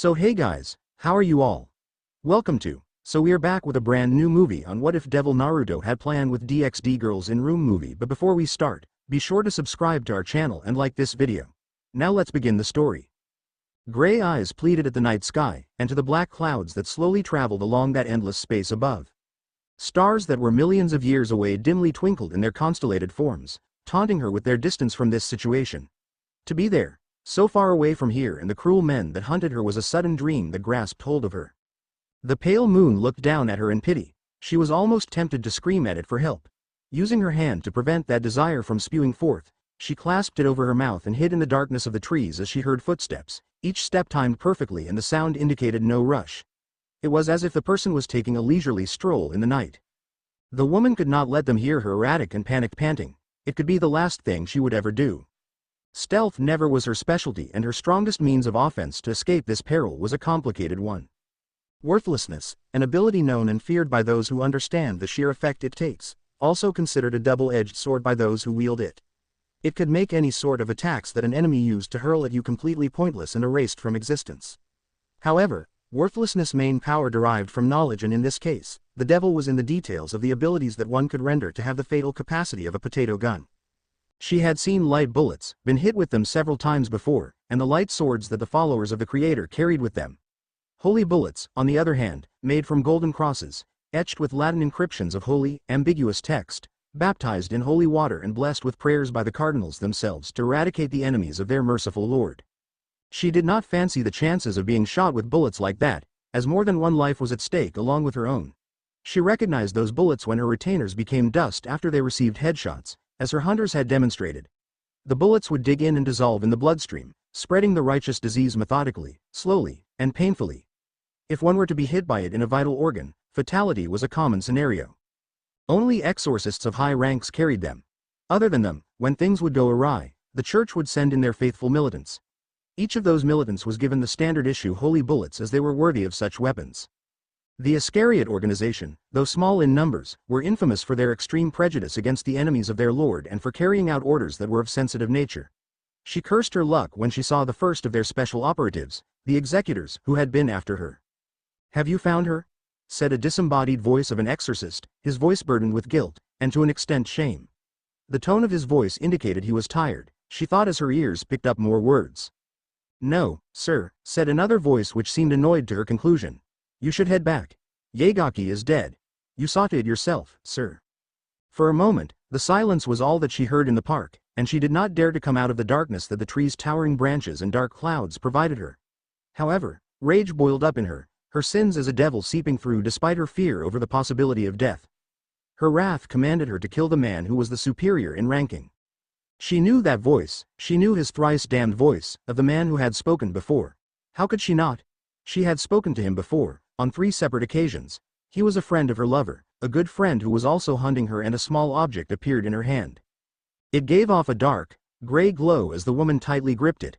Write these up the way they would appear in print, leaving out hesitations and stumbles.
So hey guys, how are you all? Welcome to. So we are back with a brand new movie on What If Devil Naruto Had Planned with DxD Girls in Room movie, but before we start, be sure to subscribe to our channel and like this video. Now let's begin the story. Gray eyes pleaded at the night sky, and to the black clouds that slowly traveled along that endless space above. Stars that were millions of years away dimly twinkled in their constellated forms, taunting her with their distance from this situation. To be there, so far away from here and the cruel men that hunted her, was a sudden dream that grasped hold of her. The pale moon looked down at her in pity. She was almost tempted to scream at it for help. Using her hand to prevent that desire from spewing forth, she clasped it over her mouth and hid in the darkness of the trees as she heard footsteps, each step timed perfectly, and the sound indicated no rush. It was as if the person was taking a leisurely stroll in the night. The woman could not let them hear her erratic and panicked panting. It could be the last thing she would ever do. Stealth never was her specialty, and her strongest means of offense to escape this peril was a complicated one. Worthlessness, an ability known and feared by those who understand the sheer effect it takes, also considered a double-edged sword by those who wield it. It could make any sort of attacks that an enemy used to hurl at you completely pointless and erased from existence. However, worthlessness' main power derived from knowledge, and in this case, the devil was in the details of the abilities that one could render to have the fatal capacity of a potato gun. She had seen light bullets, been hit with them several times before, and the light swords that the followers of the Creator carried with them. Holy bullets, on the other hand, made from golden crosses, etched with Latin inscriptions of holy, ambiguous text, baptized in holy water and blessed with prayers by the cardinals themselves to eradicate the enemies of their merciful Lord. She did not fancy the chances of being shot with bullets like that, as more than one life was at stake along with her own. She recognized those bullets when her retainers became dust after they received headshots, as her hunters had demonstrated. The bullets would dig in and dissolve in the bloodstream, spreading the righteous disease methodically, slowly, and painfully. If one were to be hit by it in a vital organ, fatality was a common scenario. Only exorcists of high ranks carried them. Other than them, when things would go awry, the church would send in their faithful militants. Each of those militants was given the standard issue holy bullets, as they were worthy of such weapons. The Iscariot organization, though small in numbers, were infamous for their extreme prejudice against the enemies of their Lord and for carrying out orders that were of sensitive nature. She cursed her luck when she saw the first of their special operatives, the executors, who had been after her. "Have you found her?" said a disembodied voice of an exorcist, his voice burdened with guilt, and to an extent shame. The tone of his voice indicated he was tired, she thought, as her ears picked up more words. "No, sir," said another voice which seemed annoyed to her conclusion. "You should head back. Yagaki is dead. You saw to it yourself, sir." For a moment, the silence was all that she heard in the park, and she did not dare to come out of the darkness that the trees' towering branches and dark clouds provided her. However, rage boiled up in her, her sins as a devil seeping through despite her fear over the possibility of death. Her wrath commanded her to kill the man who was the superior in ranking. She knew that voice, she knew his thrice damned voice, of the man who had spoken before. How could she not? She had spoken to him before, on 3 separate occasions. He was a friend of her lover, a good friend who was also hunting her, and a small object appeared in her hand. It gave off a dark, gray glow as the woman tightly gripped it.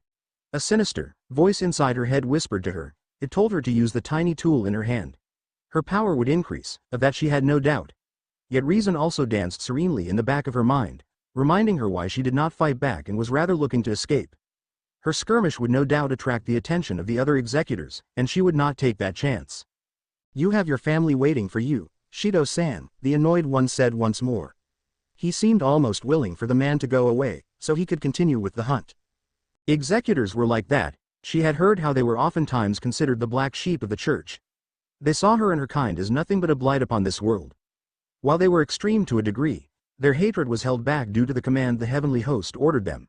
A sinister voice inside her head whispered to her. It told her to use the tiny tool in her hand. Her power would increase, of that she had no doubt. Yet reason also danced serenely in the back of her mind, reminding her why she did not fight back and was rather looking to escape. Her skirmish would no doubt attract the attention of the other executors, and she would not take that chance. "You have your family waiting for you, Shido-san," the annoyed one said once more. He seemed almost willing for the man to go away, so he could continue with the hunt. Executors were like that. She had heard how they were oftentimes considered the black sheep of the church. They saw her and her kind as nothing but a blight upon this world. While they were extreme to a degree, their hatred was held back due to the command the heavenly host ordered them.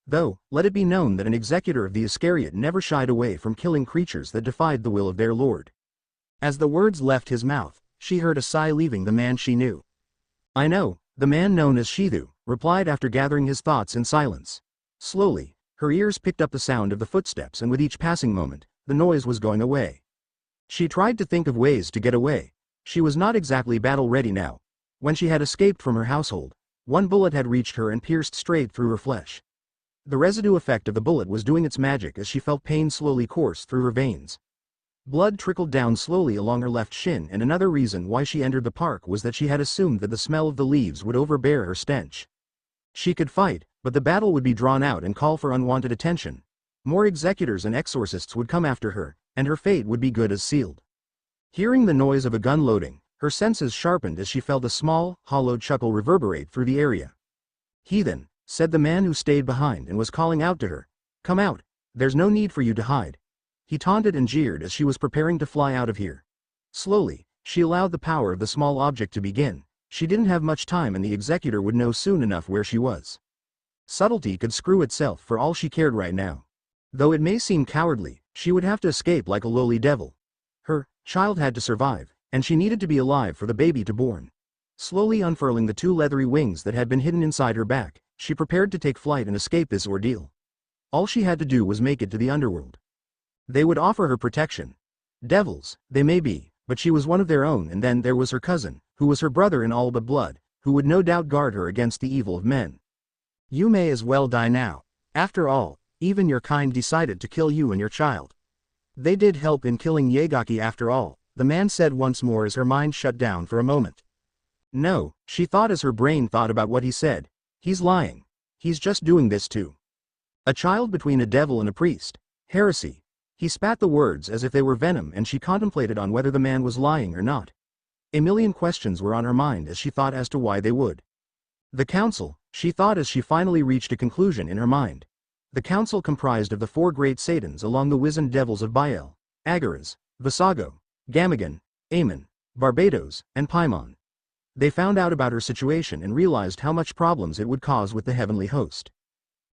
Though, let it be known that an executor of the Iscariot never shied away from killing creatures that defied the will of their Lord. As the words left his mouth, she heard a sigh leaving the man she knew. "I know, the man known as Shithu," replied after gathering his thoughts in silence. Slowly, her ears picked up the sound of the footsteps, and with each passing moment, the noise was going away. She tried to think of ways to get away. She was not exactly battle-ready now. When she had escaped from her household, one bullet had reached her and pierced straight through her flesh. The residue effect of the bullet was doing its magic as she felt pain slowly course through her veins. Blood trickled down slowly along her left shin, and another reason why she entered the park was that she had assumed that the smell of the leaves would overbear her stench. She could fight, but the battle would be drawn out and call for unwanted attention. More executors and exorcists would come after her, and her fate would be good as sealed. Hearing the noise of a gun loading, her senses sharpened as she felt a small, hollow chuckle reverberate through the area. "Heathen," said the man who stayed behind and was calling out to her. "Come out, there's no need for you to hide." He taunted and jeered as she was preparing to fly out of here. Slowly, she allowed the power of the small object to begin. She didn't have much time and the executor would know soon enough where she was. Subtlety could screw itself for all she cared right now. Though it may seem cowardly, she would have to escape like a lowly devil. Her child had to survive, and she needed to be alive for the baby to born. Slowly unfurling the two leathery wings that had been hidden inside her back, she prepared to take flight and escape this ordeal. All she had to do was make it to the underworld. They would offer her protection. Devils, they may be, but she was one of their own, and then there was her cousin, who was her brother in all but blood, who would no doubt guard her against the evil of men. You may as well die now. After all, even your kind decided to kill you and your child. They did help in killing Yagaki after all, the man said once more as her mind shut down for a moment. No, she thought as her brain thought about what he said. He's lying. He's just doing this too. A child between a devil and a priest. Heresy. He spat the words as if they were venom and she contemplated on whether the man was lying or not. A million questions were on her mind as she thought as to why they would. The council, she thought as she finally reached a conclusion in her mind. The council comprised of the four great Satans along the wizened devils of Baal, Agaras, Visago, Gamagan, Ammon, Barbados, and Paimon. They found out about her situation and realized how much problems it would cause with the heavenly host.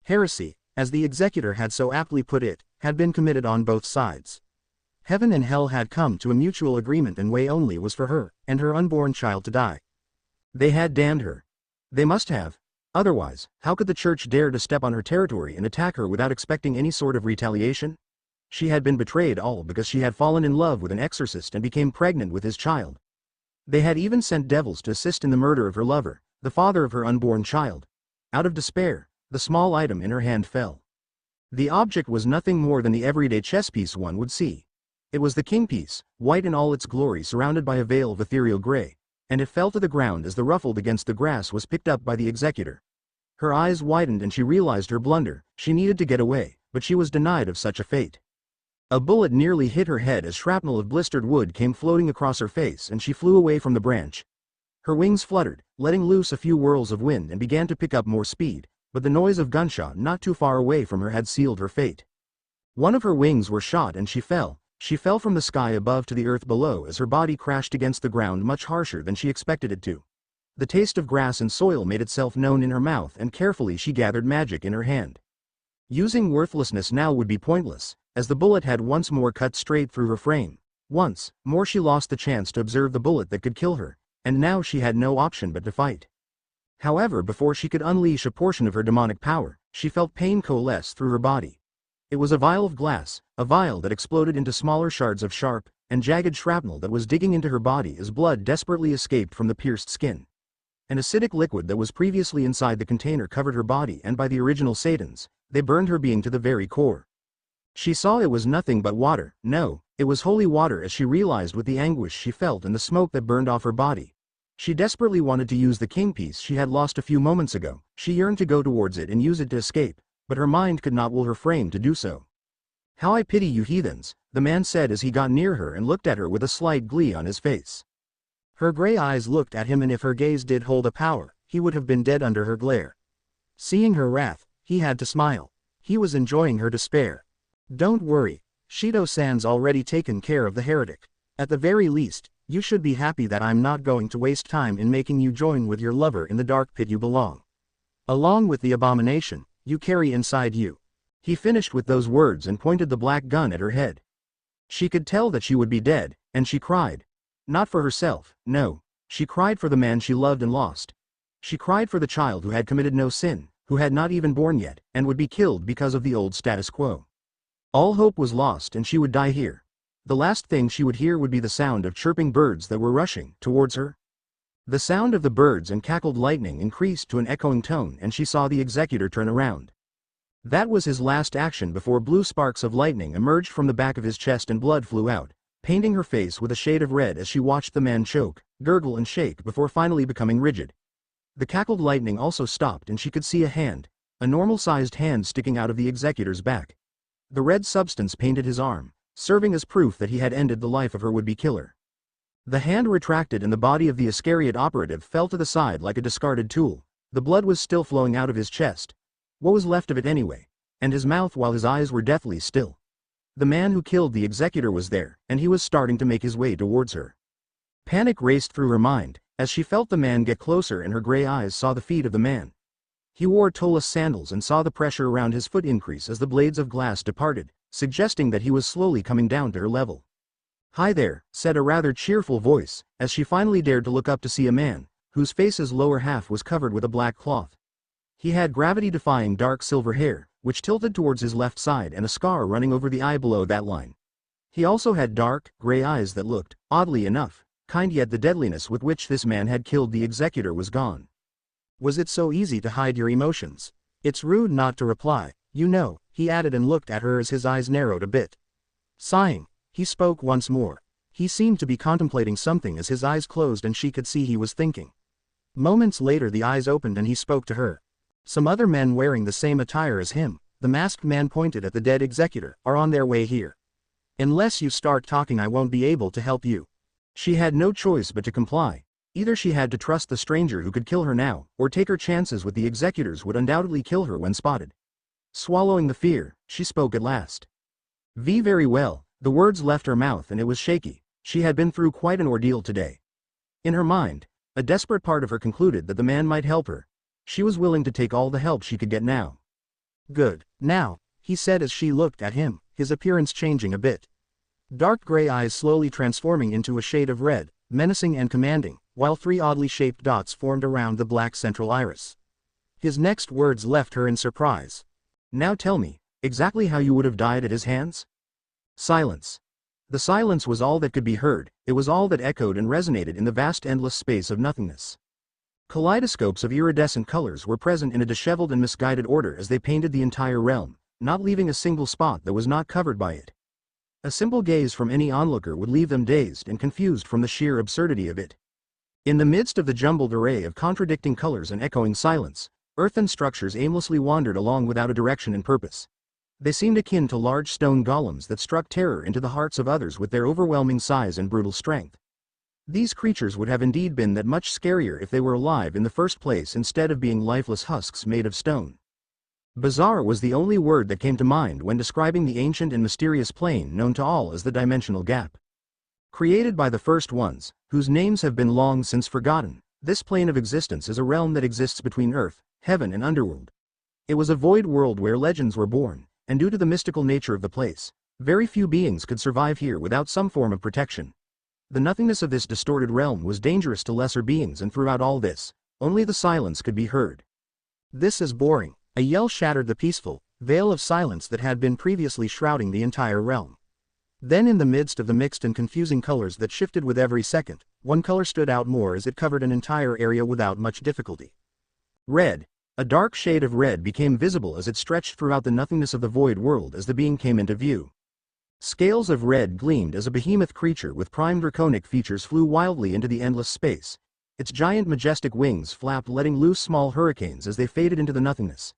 Heresy, as the executor had so aptly put it, had been committed on both sides. Heaven and hell had come to a mutual agreement and way only was for her and her unborn child to die. They had damned her. They must have. Otherwise, how could the church dare to step on her territory and attack her without expecting any sort of retaliation? She had been betrayed all because she had fallen in love with an exorcist and became pregnant with his child. They had even sent devils to assist in the murder of her lover, the father of her unborn child. Out of despair, the small item in her hand fell. The object was nothing more than the everyday chess piece one would see. It was the king piece, white in all its glory surrounded by a veil of ethereal gray, and it fell to the ground as the ruffled against the grass was picked up by the executor. Her eyes widened and she realized her blunder. She needed to get away, but she was denied of such a fate. A bullet nearly hit her head as shrapnel of blistered wood came floating across her face and she flew away from the branch. Her wings fluttered, letting loose a few whirls of wind and began to pick up more speed, but the noise of gunshot not too far away from her had sealed her fate. One of her wings were shot and she fell. She fell from the sky above to the earth below as her body crashed against the ground much harsher than she expected it to. The taste of grass and soil made itself known in her mouth and carefully she gathered magic in her hand. Using worthlessness now would be pointless, as the bullet had once more cut straight through her frame. Once more she lost the chance to observe the bullet that could kill her, and now she had no option but to fight. However, before she could unleash a portion of her demonic power, she felt pain coalesce through her body. It was a vial of glass, a vial that exploded into smaller shards of sharp and jagged shrapnel that was digging into her body as blood desperately escaped from the pierced skin. An acidic liquid that was previously inside the container covered her body, and by the original Satans, they burned her being to the very core. She saw it was nothing but water. No, it was holy water, as she realized with the anguish she felt and the smoke that burned off her body. She desperately wanted to use the king piece she had lost a few moments ago. She yearned to go towards it and use it to escape, but her mind could not will her frame to do so. "How I pity you heathens," the man said as he got near her and looked at her with a slight glee on his face. Her gray eyes looked at him, and if her gaze did hold a power, he would have been dead under her glare. Seeing her wrath, he had to smile. He was enjoying her despair. "Don't worry, Shido-san's already taken care of the heretic. At the very least, you should be happy that I'm not going to waste time in making you join with your lover in the dark pit you belong. Along with the abomination you carry inside you." He finished with those words and pointed the black gun at her head. She could tell that she would be dead, and she cried. Not for herself, no, she cried for the man she loved and lost. She cried for the child who had committed no sin, who had not even born yet, and would be killed because of the old status quo. All hope was lost and she would die here. The last thing she would hear would be the sound of chirping birds that were rushing towards her. The sound of the birds and cackled lightning increased to an echoing tone, and she saw the executor turn around. That was his last action before blue sparks of lightning emerged from the back of his chest and blood flew out, painting her face with a shade of red as she watched the man choke, gurgle and shake before finally becoming rigid. The cackled lightning also stopped and she could see a hand, a normal-sized hand sticking out of the executor's back. The red substance painted his arm, serving as proof that he had ended the life of her would-be killer. The hand retracted and the body of the Iscariot operative fell to the side like a discarded tool. The blood was still flowing out of his chest. What was left of it anyway? And his mouth, while his eyes were deathly still. The man who killed the executor was there, and he was starting to make his way towards her. Panic raced through her mind, as she felt the man get closer and her gray eyes saw the feet of the man. He wore toeless sandals and saw the pressure around his foot increase as the blades of glass departed, suggesting that he was slowly coming down to her level. "Hi there," said a rather cheerful voice, as she finally dared to look up to see a man, whose face's lower half was covered with a black cloth. He had gravity-defying dark silver hair, which tilted towards his left side and a scar running over the eye below that line. He also had dark, gray eyes that looked, oddly enough, kind, yet the deadliness with which this man had killed the executor was gone. Was it so easy to hide your emotions? It's rude not to reply, you know, he added and looked at her as his eyes narrowed a bit. Sighing, he spoke once more. He seemed to be contemplating something as his eyes closed and she could see he was thinking. Moments later the eyes opened and he spoke to her. "Some other men wearing the same attire as him," the masked man pointed at the dead executor, "are on their way here. Unless you start talking I won't be able to help you." She had no choice but to comply. Either she had to trust the stranger who could kill her now, or take her chances with the executors would undoubtedly kill her when spotted. Swallowing the fear, she spoke at last. Very well." The words left her mouth and it was shaky. She had been through quite an ordeal today. In her mind, a desperate part of her concluded that the man might help her. She was willing to take all the help she could get now. "Good. Now," he said as she looked at him, his appearance changing a bit. Dark gray eyes slowly transforming into a shade of red, menacing and commanding, while three oddly shaped dots formed around the black central iris. His next words left her in surprise. "Now tell me, exactly how you would have died at his hands?" Silence. The silence was all that could be heard, it was all that echoed and resonated in the vast endless space of nothingness. Kaleidoscopes of iridescent colors were present in a disheveled and misguided order as they painted the entire realm, not leaving a single spot that was not covered by it. A simple gaze from any onlooker would leave them dazed and confused from the sheer absurdity of it. In the midst of the jumbled array of contradicting colors and echoing silence, earthen structures aimlessly wandered along without a direction and purpose. They seemed akin to large stone golems that struck terror into the hearts of others with their overwhelming size and brutal strength. These creatures would have indeed been that much scarier if they were alive in the first place instead of being lifeless husks made of stone. Bizarre was the only word that came to mind when describing the ancient and mysterious plane known to all as the dimensional gap. Created by the first ones, whose names have been long since forgotten, this plane of existence is a realm that exists between earth, heaven and underworld. It was a void world where legends were born, and due to the mystical nature of the place, very few beings could survive here without some form of protection. The nothingness of this distorted realm was dangerous to lesser beings, and throughout all this, only the silence could be heard. "This is boring." A yell shattered the peaceful veil of silence that had been previously shrouding the entire realm. Then in the midst of the mixed and confusing colors that shifted with every second, one color stood out more as it covered an entire area without much difficulty. Red. A dark shade of red became visible as it stretched throughout the nothingness of the void world as the being came into view. Scales of red gleamed as a behemoth creature with prime draconic features flew wildly into the endless space. Its giant majestic wings flapped, letting loose small hurricanes as they faded into the nothingness.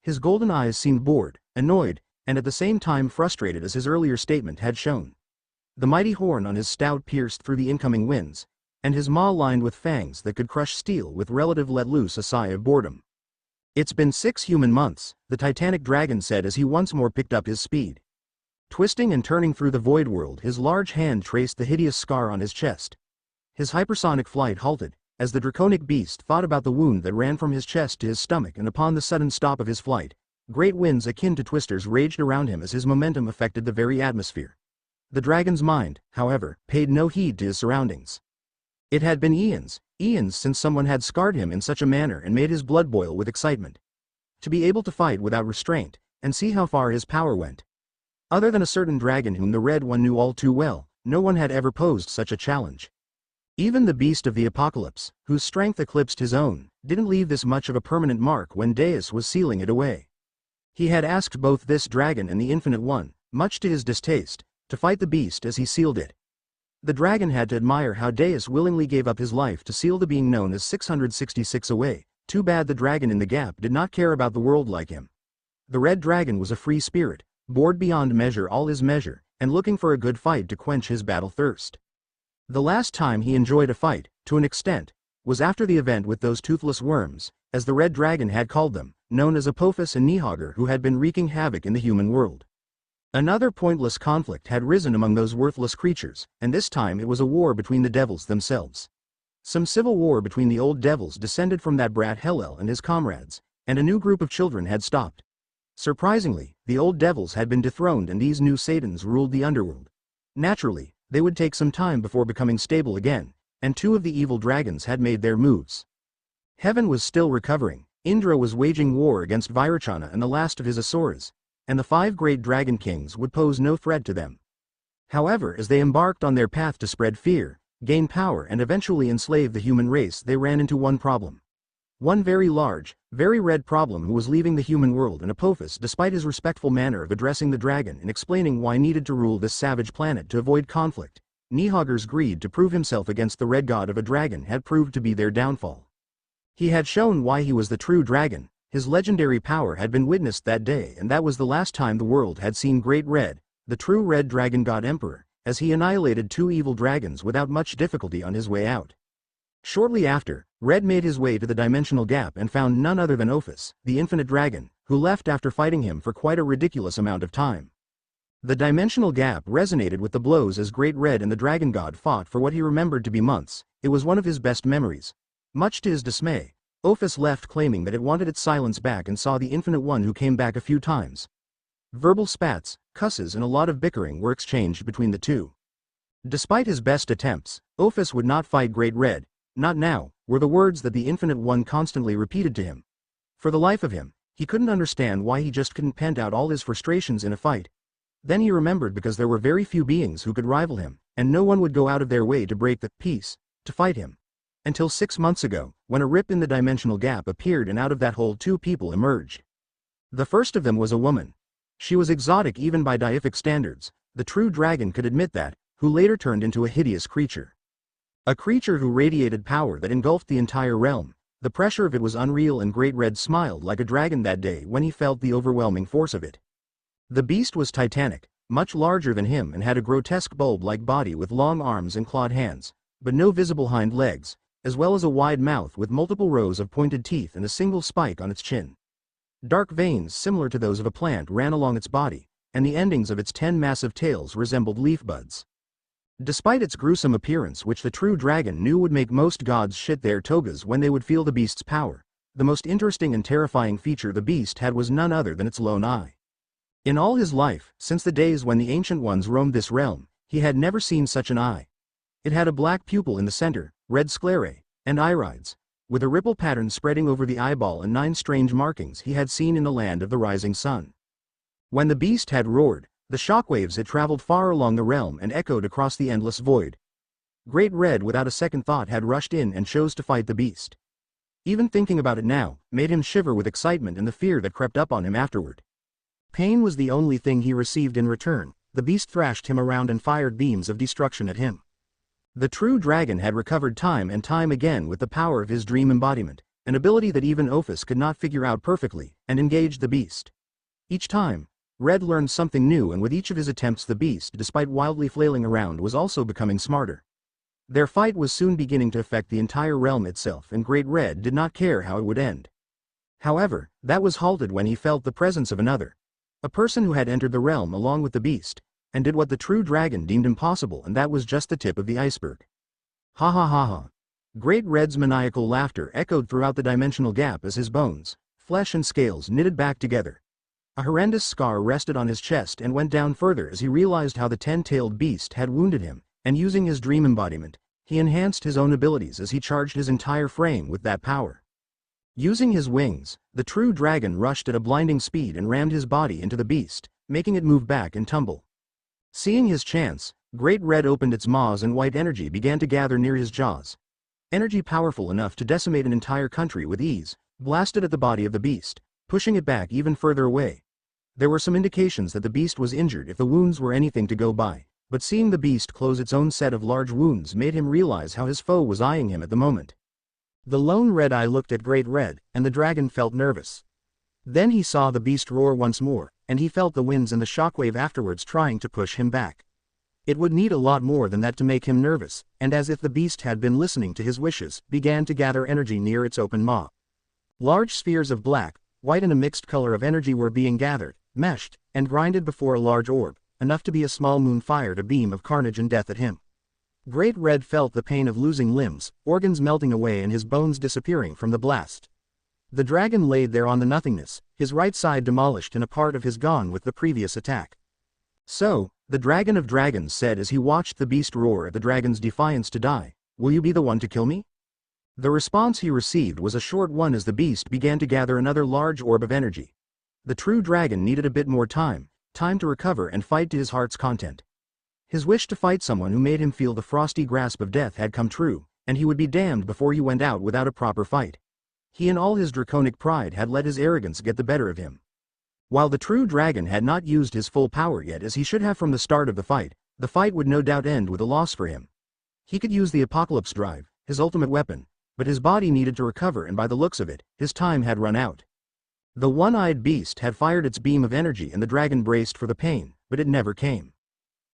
His golden eyes seemed bored, annoyed, and at the same time frustrated as his earlier statement had shown. The mighty horn on his snout pierced through the incoming winds, and his maw lined with fangs that could crush steel with relative let loose a sigh of boredom. "It's been 6 human months, the titanic dragon said as he once more picked up his speed. Twisting and turning through the void world, his large hand traced the hideous scar on his chest. His hypersonic flight halted, as the draconic beast thought about the wound that ran from his chest to his stomach, and upon the sudden stop of his flight, great winds akin to twisters raged around him as his momentum affected the very atmosphere. The dragon's mind, however, paid no heed to his surroundings. It had been eons since someone had scarred him in such a manner and made his blood boil with excitement. To be able to fight without restraint, and see how far his power went. Other than a certain dragon whom the Red One knew all too well, no one had ever posed such a challenge. Even the beast of the apocalypse, whose strength eclipsed his own, didn't leave this much of a permanent mark when Deus was sealing it away. He had asked both this dragon and the Infinite One, much to his distaste, to fight the beast as he sealed it. The dragon had to admire how Deus willingly gave up his life to seal the being known as 666 away. Too bad the dragon in the gap did not care about the world like him. The red dragon was a free spirit, bored beyond measure all his measure, and looking for a good fight to quench his battle thirst. The last time he enjoyed a fight, to an extent, was after the event with those toothless worms, as the Red Dragon had called them, known as Apophis and Nihauger, who had been wreaking havoc in the human world. Another pointless conflict had risen among those worthless creatures, and this time it was a war between the devils themselves. Some civil war between the old devils descended from that brat Hellel and his comrades, and a new group of children had stopped. Surprisingly, the old devils had been dethroned and these new Satans ruled the underworld. Naturally, they would take some time before becoming stable again, and two of the evil dragons had made their moves. Heaven was still recovering. Indra was waging war against Vairocana and the last of his Asuras, and the 5 great dragon kings would pose no threat to them. However, as they embarked on their path to spread fear, gain power and eventually enslave the human race, they ran into one problem. One very large, very red problem who was leaving the human world, and Apophis, despite his respectful manner of addressing the dragon and explaining why needed to rule this savage planet to avoid conflict, Nihauger's greed to prove himself against the red god of a dragon had proved to be their downfall. He had shown why he was the true dragon, his legendary power had been witnessed that day, and that was the last time the world had seen Great Red, the true red dragon god emperor, as he annihilated 2 evil dragons without much difficulty on his way out. Shortly after, Red made his way to the dimensional gap and found none other than Ophis, the infinite dragon, who left after fighting him for quite a ridiculous amount of time. The dimensional gap resonated with the blows as Great Red and the dragon god fought for what he remembered to be months. It was one of his best memories. Much to his dismay, Ophis left claiming that it wanted its silence back and saw the infinite one who came back a few times. Verbal spats, cusses and a lot of bickering were exchanged between the two. Despite his best attempts, Ophis would not fight Great Red. Not now, were the words that the Infinite One constantly repeated to him. For the life of him, he couldn't understand why he just couldn't pent out all his frustrations in a fight. Then he remembered because there were very few beings who could rival him, and no one would go out of their way to break the peace, to fight him. Until 6 months ago, when a rip in the dimensional gap appeared and out of that hole 2 people emerged. The first of them was a woman. She was exotic even by deific standards, the true dragon could admit that, who later turned into a hideous creature. A creature who radiated power that engulfed the entire realm. The pressure of it was unreal, and Great Red smiled like a dragon that day when he felt the overwhelming force of it. The beast was titanic, much larger than him, and had a grotesque bulb-like body with long arms and clawed hands, but no visible hind legs, as well as a wide mouth with multiple rows of pointed teeth and a single spike on its chin. Dark veins similar to those of a plant ran along its body, and the endings of its 10 massive tails resembled leaf buds. Despite its gruesome appearance, which the true dragon knew would make most gods shit their togas when they would feel the beast's power, the most interesting and terrifying feature the beast had was none other than its lone eye. In all his life, since the days when the Ancient Ones roamed this realm, he had never seen such an eye. It had a black pupil in the center, red sclerae, and irides, with a ripple pattern spreading over the eyeball and 9 strange markings he had seen in the land of the rising sun. When the beast had roared, the shockwaves had traveled far along the realm and echoed across the endless void. Great Red without a second thought had rushed in and chose to fight the beast. Even thinking about it now, made him shiver with excitement and the fear that crept up on him afterward. Pain was the only thing he received in return. The beast thrashed him around and fired beams of destruction at him. The true dragon had recovered time and time again with the power of his dream embodiment, an ability that even Ophis could not figure out perfectly, and engaged the beast. Each time, Red learned something new, and with each of his attempts the beast, despite wildly flailing around, was also becoming smarter. Their fight was soon beginning to affect the entire realm itself, and Great Red did not care how it would end. However, that was halted when he felt the presence of another. A person who had entered the realm along with the beast, and did what the true dragon deemed impossible, and that was just the tip of the iceberg. Ha ha ha ha. Great Red's maniacal laughter echoed throughout the dimensional gap as his bones, flesh and scales knitted back together. A horrendous scar rested on his chest and went down further as he realized how the 10-tailed beast had wounded him, and using his dream embodiment, he enhanced his own abilities as he charged his entire frame with that power. Using his wings, the true dragon rushed at a blinding speed and rammed his body into the beast, making it move back and tumble. Seeing his chance, Great Red opened its maws and white energy began to gather near his jaws. Energy powerful enough to decimate an entire country with ease, blasted at the body of the beast, pushing it back even further away. There were some indications that the beast was injured if the wounds were anything to go by, but seeing the beast close its own set of large wounds made him realize how his foe was eyeing him at the moment. The lone red-eye looked at Great Red, and the dragon felt nervous. Then he saw the beast roar once more, and he felt the winds and the shockwave afterwards trying to push him back. It would need a lot more than that to make him nervous, and as if the beast had been listening to his wishes, began to gather energy near its open maw. Large spheres of black, white and a mixed color of energy were being gathered, meshed, and grinded before a large orb, enough to be a small moon fired a beam of carnage and death at him. Great Red felt the pain of losing limbs, organs melting away and his bones disappearing from the blast. The dragon laid there on the nothingness, his right side demolished and a part of his gone with the previous attack. So, the Dragon of Dragons said as he watched the beast roar at the dragon's defiance to die, "Will you be the one to kill me?" The response he received was a short one as the beast began to gather another large orb of energy. The true dragon needed a bit more time to recover and fight to his heart's content. His wish to fight someone who made him feel the frosty grasp of death had come true, and he would be damned before he went out without a proper fight. He in all his draconic pride had let his arrogance get the better of him. While the true dragon had not used his full power yet as he should have from the start of the fight would no doubt end with a loss for him. He could use the Apocalypse drive, his ultimate weapon, but his body needed to recover and by the looks of it, his time had run out. The one-eyed beast had fired its beam of energy and the dragon braced for the pain, but it never came.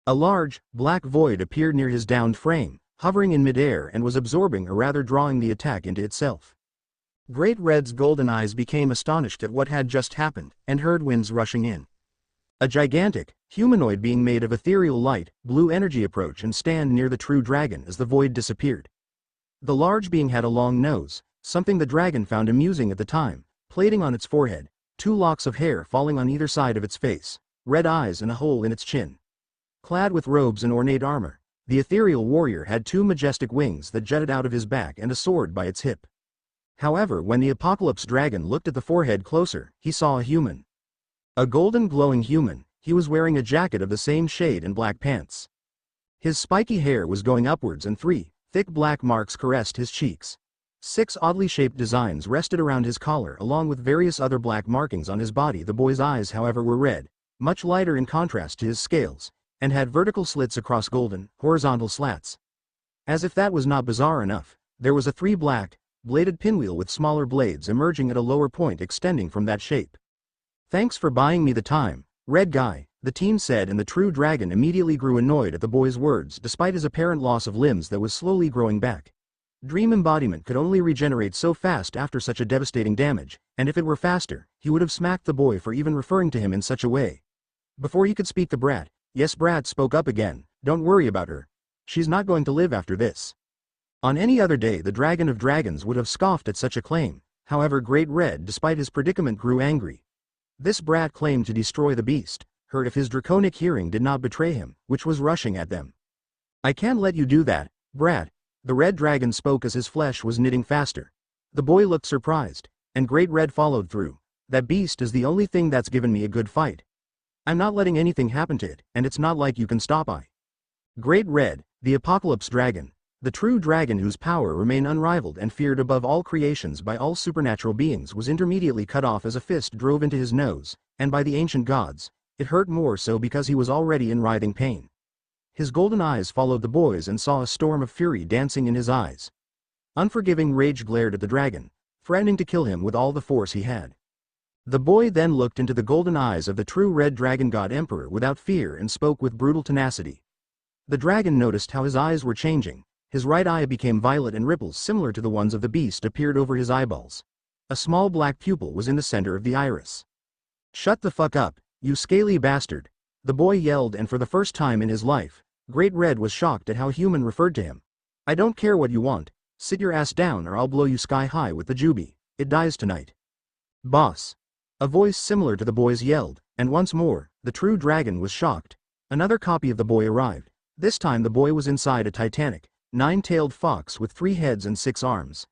A large, black void appeared near his downed frame, hovering in midair and was absorbing or rather drawing the attack into itself. Great Red's golden eyes became astonished at what had just happened, and heard winds rushing in. A gigantic, humanoid being made of ethereal light, blue energy approach and stand near the true dragon as the void disappeared. The large being had a long nose, something the dragon found amusing at the time, plating on its forehead, 2 locks of hair falling on either side of its face, red eyes and a hole in its chin. Clad with robes and ornate armor, the ethereal warrior had 2 majestic wings that jutted out of his back and a sword by its hip. However, when the Apocalypse dragon looked at the forehead closer, he saw a human. A golden glowing human, he was wearing a jacket of the same shade and black pants. His spiky hair was going upwards and 3 thick black marks caressed his cheeks. 6 oddly shaped designs rested around his collar along with various other black markings on his body. The boy's eyes however were red, much lighter in contrast to his scales, and had vertical slits across golden, horizontal slats. As if that was not bizarre enough, there was a 3 black, bladed pinwheel with smaller blades emerging at a lower point extending from that shape. "Thanks for buying me the time, red guy," the teen said, and the true dragon immediately grew annoyed at the boy's words despite his apparent loss of limbs that was slowly growing back. Dream embodiment could only regenerate so fast after such a devastating damage, and if it were faster, he would have smacked the boy for even referring to him in such a way. Before he could speak, the brat, yes brat, spoke up again. "Don't worry about her. She's not going to live after this." On any other day the Dragon of Dragons would have scoffed at such a claim, however Great Red despite his predicament grew angry. This brat claimed to destroy the beast, heard if his draconic hearing did not betray him, which was rushing at them. "I can't let you do that, brat," the red dragon spoke as his flesh was knitting faster. The boy looked surprised, and Great Red followed through. "That beast is the only thing that's given me a good fight. I'm not letting anything happen to it, and it's not like you can stop I." Great Red, the Apocalypse dragon, the true dragon whose power remained unrivaled and feared above all creations by all supernatural beings, was intermediately cut off as a fist drove into his nose, and by the ancient gods, it hurt more so because he was already in writhing pain. His golden eyes followed the boy's and saw a storm of fury dancing in his eyes. Unforgiving rage glared at the dragon, threatening to kill him with all the force he had. The boy then looked into the golden eyes of the true red dragon god emperor without fear and spoke with brutal tenacity. The dragon noticed how his eyes were changing. His right eye became violet and ripples similar to the ones of the beast appeared over his eyeballs. A small black pupil was in the center of the iris. "Shut the fuck up, you scaly bastard," the boy yelled, and for the first time in his life, Great Red was shocked at how human referred to him. "I don't care what you want, sit your ass down or I'll blow you sky high with the jubi. It dies tonight." "Boss." A voice similar to the boy's yelled, and once more, the true dragon was shocked. Another copy of the boy arrived. This time the boy was inside a titanic, 9-tailed fox with 3 heads and 6 arms.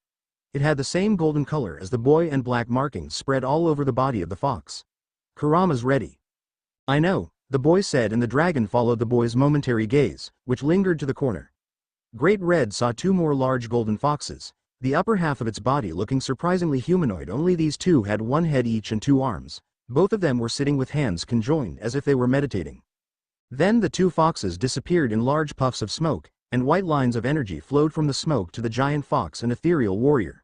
It had the same golden color as the boy and black markings spread all over the body of the fox. "Kurama's ready." "I know," the boy said, and the dragon followed the boy's momentary gaze, which lingered to the corner. Great Red saw 2 more large golden foxes, the upper half of its body looking surprisingly humanoid. Only these 2 had 1 head each and 2 arms. Both of them were sitting with hands conjoined as if they were meditating. Then the 2 foxes disappeared in large puffs of smoke, and white lines of energy flowed from the smoke to the giant fox and ethereal warrior.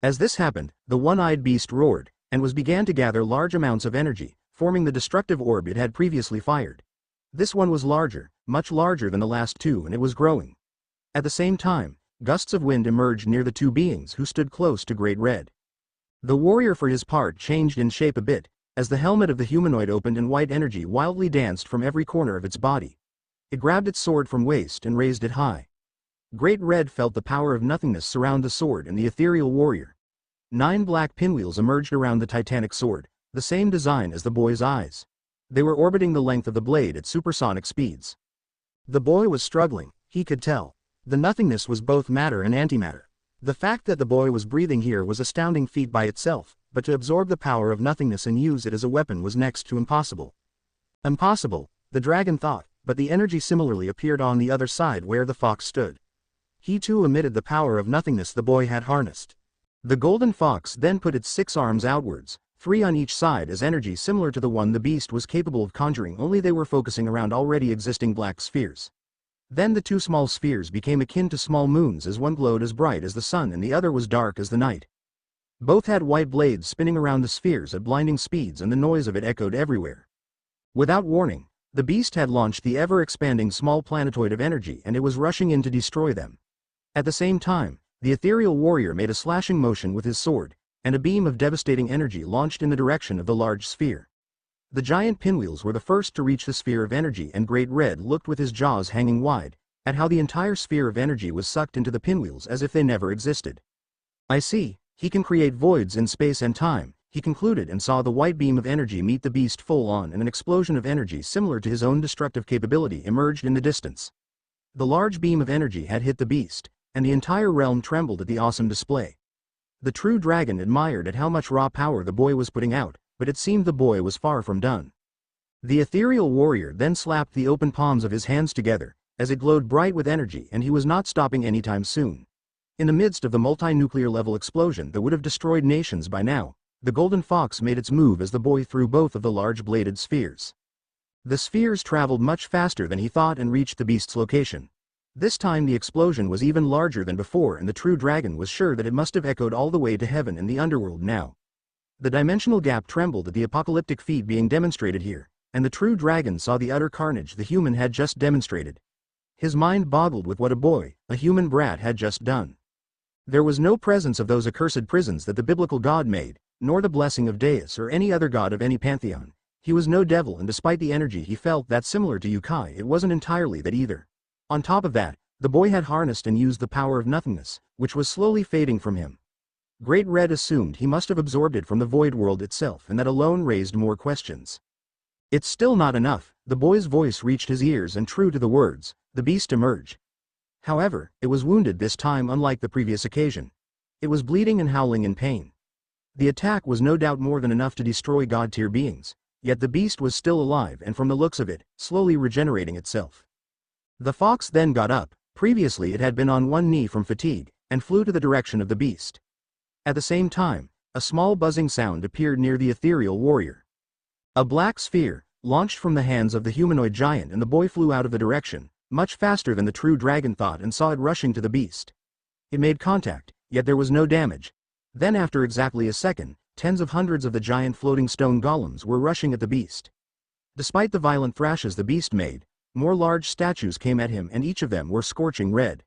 As this happened, the one-eyed beast roared, and began to gather large amounts of energy, forming the destructive orb it had previously fired. This one was larger, much larger than the last two, and it was growing. At the same time, gusts of wind emerged near the two beings who stood close to Great Red. The warrior for his part changed in shape a bit, as the helmet of the humanoid opened and white energy wildly danced from every corner of its body. It grabbed its sword from waist and raised it high. Great Red felt the power of nothingness surround the sword and the ethereal warrior. 9 black pinwheels emerged around the titanic sword, the same design as the boy's eyes. They were orbiting the length of the blade at supersonic speeds. The boy was struggling, he could tell. The nothingness was both matter and antimatter. The fact that the boy was breathing here was astounding feat by itself, but to absorb the power of nothingness and use it as a weapon was next to impossible. Impossible, the dragon thought, but the energy similarly appeared on the other side where the fox stood. He too emitted the power of nothingness the boy had harnessed. The golden fox then put its 6 arms outwards, 3 on each side as energy similar to the one the beast was capable of conjuring, only they were focusing around already existing black spheres. Then the 2 small spheres became akin to small moons, as one glowed as bright as the sun and the other was dark as the night. Both had white blades spinning around the spheres at blinding speeds, and the noise of it echoed everywhere. Without warning, the beast had launched the ever-expanding small planetoid of energy, and it was rushing in to destroy them. At the same time, the ethereal warrior made a slashing motion with his sword, and a beam of devastating energy launched in the direction of the large sphere. The giant pinwheels were the first to reach the sphere of energy, and Great Red looked with his jaws hanging wide, at how the entire sphere of energy was sucked into the pinwheels as if they never existed. "I see, he can create voids in space and time," he concluded, and saw the white beam of energy meet the beast full on, and an explosion of energy similar to his own destructive capability emerged in the distance. The large beam of energy had hit the beast, and the entire realm trembled at the awesome display. The true dragon admired at how much raw power the boy was putting out, but it seemed the boy was far from done. The ethereal warrior then slapped the open palms of his hands together, as it glowed bright with energy, and he was not stopping anytime soon. In the midst of the multi-nuclear level explosion that would have destroyed nations by now, the golden fox made its move as the boy threw both of the large bladed spheres. The spheres traveled much faster than he thought and reached the beast's location. This time the explosion was even larger than before, and the true dragon was sure that it must have echoed all the way to heaven and the underworld now. The dimensional gap trembled at the apocalyptic feat being demonstrated here, and the true dragon saw the utter carnage the human had just demonstrated. His mind boggled with what a boy, a human brat, had just done. There was no presence of those accursed prisons that the biblical god made, nor the blessing of Deus or any other god of any pantheon. He was no devil, and despite the energy he felt that similar to Yukai, it wasn't entirely that either. On top of that, the boy had harnessed and used the power of nothingness, which was slowly fading from him. Great Red assumed he must have absorbed it from the void world itself, and that alone raised more questions. "It's still not enough," the boy's voice reached his ears, and true to the words, the beast emerged. However, it was wounded this time, unlike the previous occasion. It was bleeding and howling in pain. The attack was no doubt more than enough to destroy god-tier beings, yet the beast was still alive and, from the looks of it, slowly regenerating itself. The fox then got up. Previously it had been on one knee from fatigue, and flew to the direction of the beast. At the same time, a small buzzing sound appeared near the ethereal warrior. A black sphere launched from the hands of the humanoid giant, and the boy flew out of the direction, much faster than the true dragon thought, and saw it rushing to the beast. It made contact, yet there was no damage. Then after exactly a second, tens of hundreds of the giant floating stone golems were rushing at the beast. Despite the violent thrashes the beast made, more large statues came at him, and each of them were scorching red.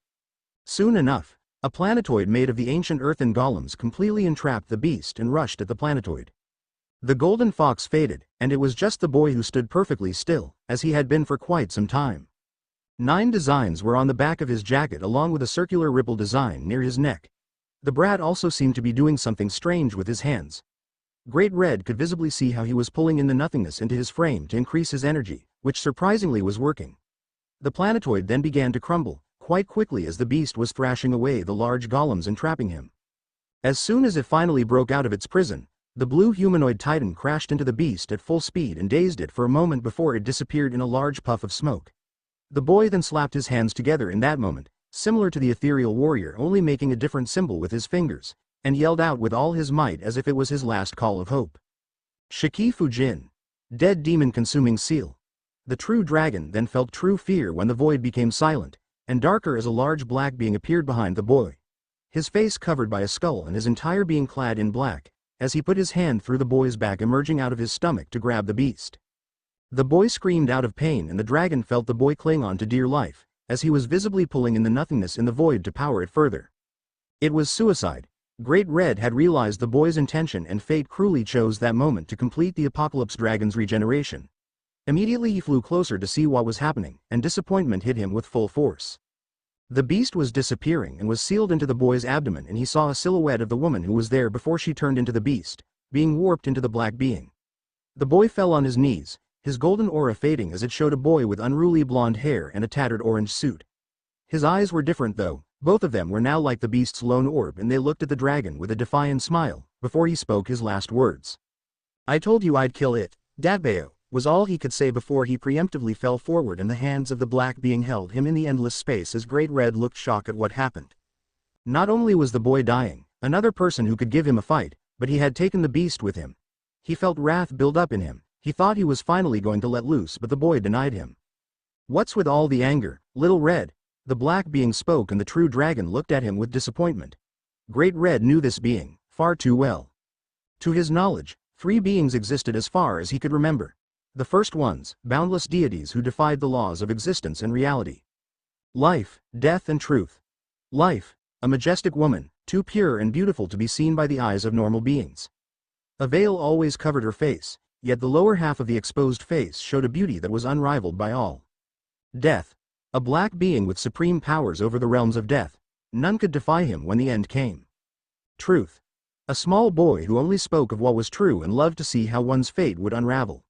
Soon enough, a planetoid made of the ancient earthen golems completely entrapped the beast and rushed at the planetoid. The golden fox faded, and it was just the boy who stood perfectly still, as he had been for quite some time. 9 designs were on the back of his jacket, along with a circular ripple design near his neck. The brat also seemed to be doing something strange with his hands. Great Red could visibly see how he was pulling in the nothingness into his frame to increase his energy, which surprisingly was working. The planetoid then began to crumble, quite quickly, as the beast was thrashing away the large golems entrapping him. As soon as it finally broke out of its prison, the blue humanoid titan crashed into the beast at full speed and dazed it for a moment before it disappeared in a large puff of smoke. The boy then slapped his hands together in that moment, similar to the ethereal warrior, only making a different symbol with his fingers, and yelled out with all his might as if it was his last call of hope. "Shiki Fujin. Dead demon consuming seal." The true dragon then felt true fear when the void became silent, and darker as a large black being appeared behind the boy. His face covered by a skull and his entire being clad in black, as he put his hand through the boy's back, emerging out of his stomach to grab the beast. The boy screamed out of pain, and the dragon felt the boy cling on to dear life, as he was visibly pulling in the nothingness in the void to power it further. It was suicide. Great Red had realized the boy's intention, and fate cruelly chose that moment to complete the Apocalypse dragon's regeneration. Immediately he flew closer to see what was happening, and disappointment hit him with full force. The beast was disappearing and was sealed into the boy's abdomen, and he saw a silhouette of the woman who was there before she turned into the beast, being warped into the black being. The boy fell on his knees, his golden aura fading as it showed a boy with unruly blonde hair and a tattered orange suit. His eyes were different though. Both of them were now like the beast's lone orb, and they looked at the dragon with a defiant smile, before he spoke his last words. "I told you I'd kill it, Datbeo," was all he could say before he preemptively fell forward, and the hands of the black being held him in the endless space as Great Red looked shocked at what happened. Not only was the boy dying, another person who could give him a fight, but he had taken the beast with him. He felt wrath build up in him. He thought he was finally going to let loose, but the boy denied him. "What's with all the anger, Little Red?" The black being spoke, and the true dragon looked at him with disappointment. Great Red knew this being far too well. To his knowledge, 3 beings existed as far as he could remember. The first ones, boundless deities who defied the laws of existence and reality. Life, death and truth. Life, a majestic woman, too pure and beautiful to be seen by the eyes of normal beings. A veil always covered her face, yet the lower half of the exposed face showed a beauty that was unrivaled by all. Death. A black being with supreme powers over the realms of death. None could defy him when the end came. Truth. A small boy who only spoke of what was true and loved to see how one's fate would unravel.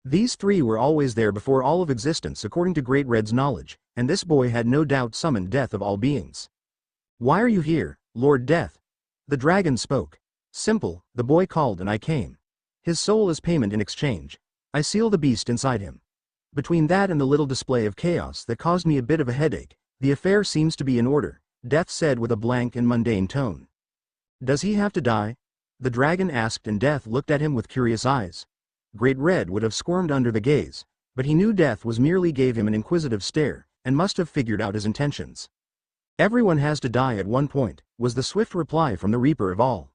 These 3 were always there before all of existence according to Great Red's knowledge, and this boy had no doubt summoned death of all beings. "Why are you here, Lord Death?" The dragon spoke. "Simple," the boy called, "and I came. His soul is payment in exchange. I seal the beast inside him. Between that and the little display of chaos that caused me a bit of a headache, the affair seems to be in order," Death said with a blank and mundane tone. "Does he have to die?" the dragon asked, and Death looked at him with curious eyes. Great Red would have squirmed under the gaze, but he knew Death was merely gave him an inquisitive stare, and must have figured out his intentions. "Everyone has to die at one point," was the swift reply from the Reaper of all.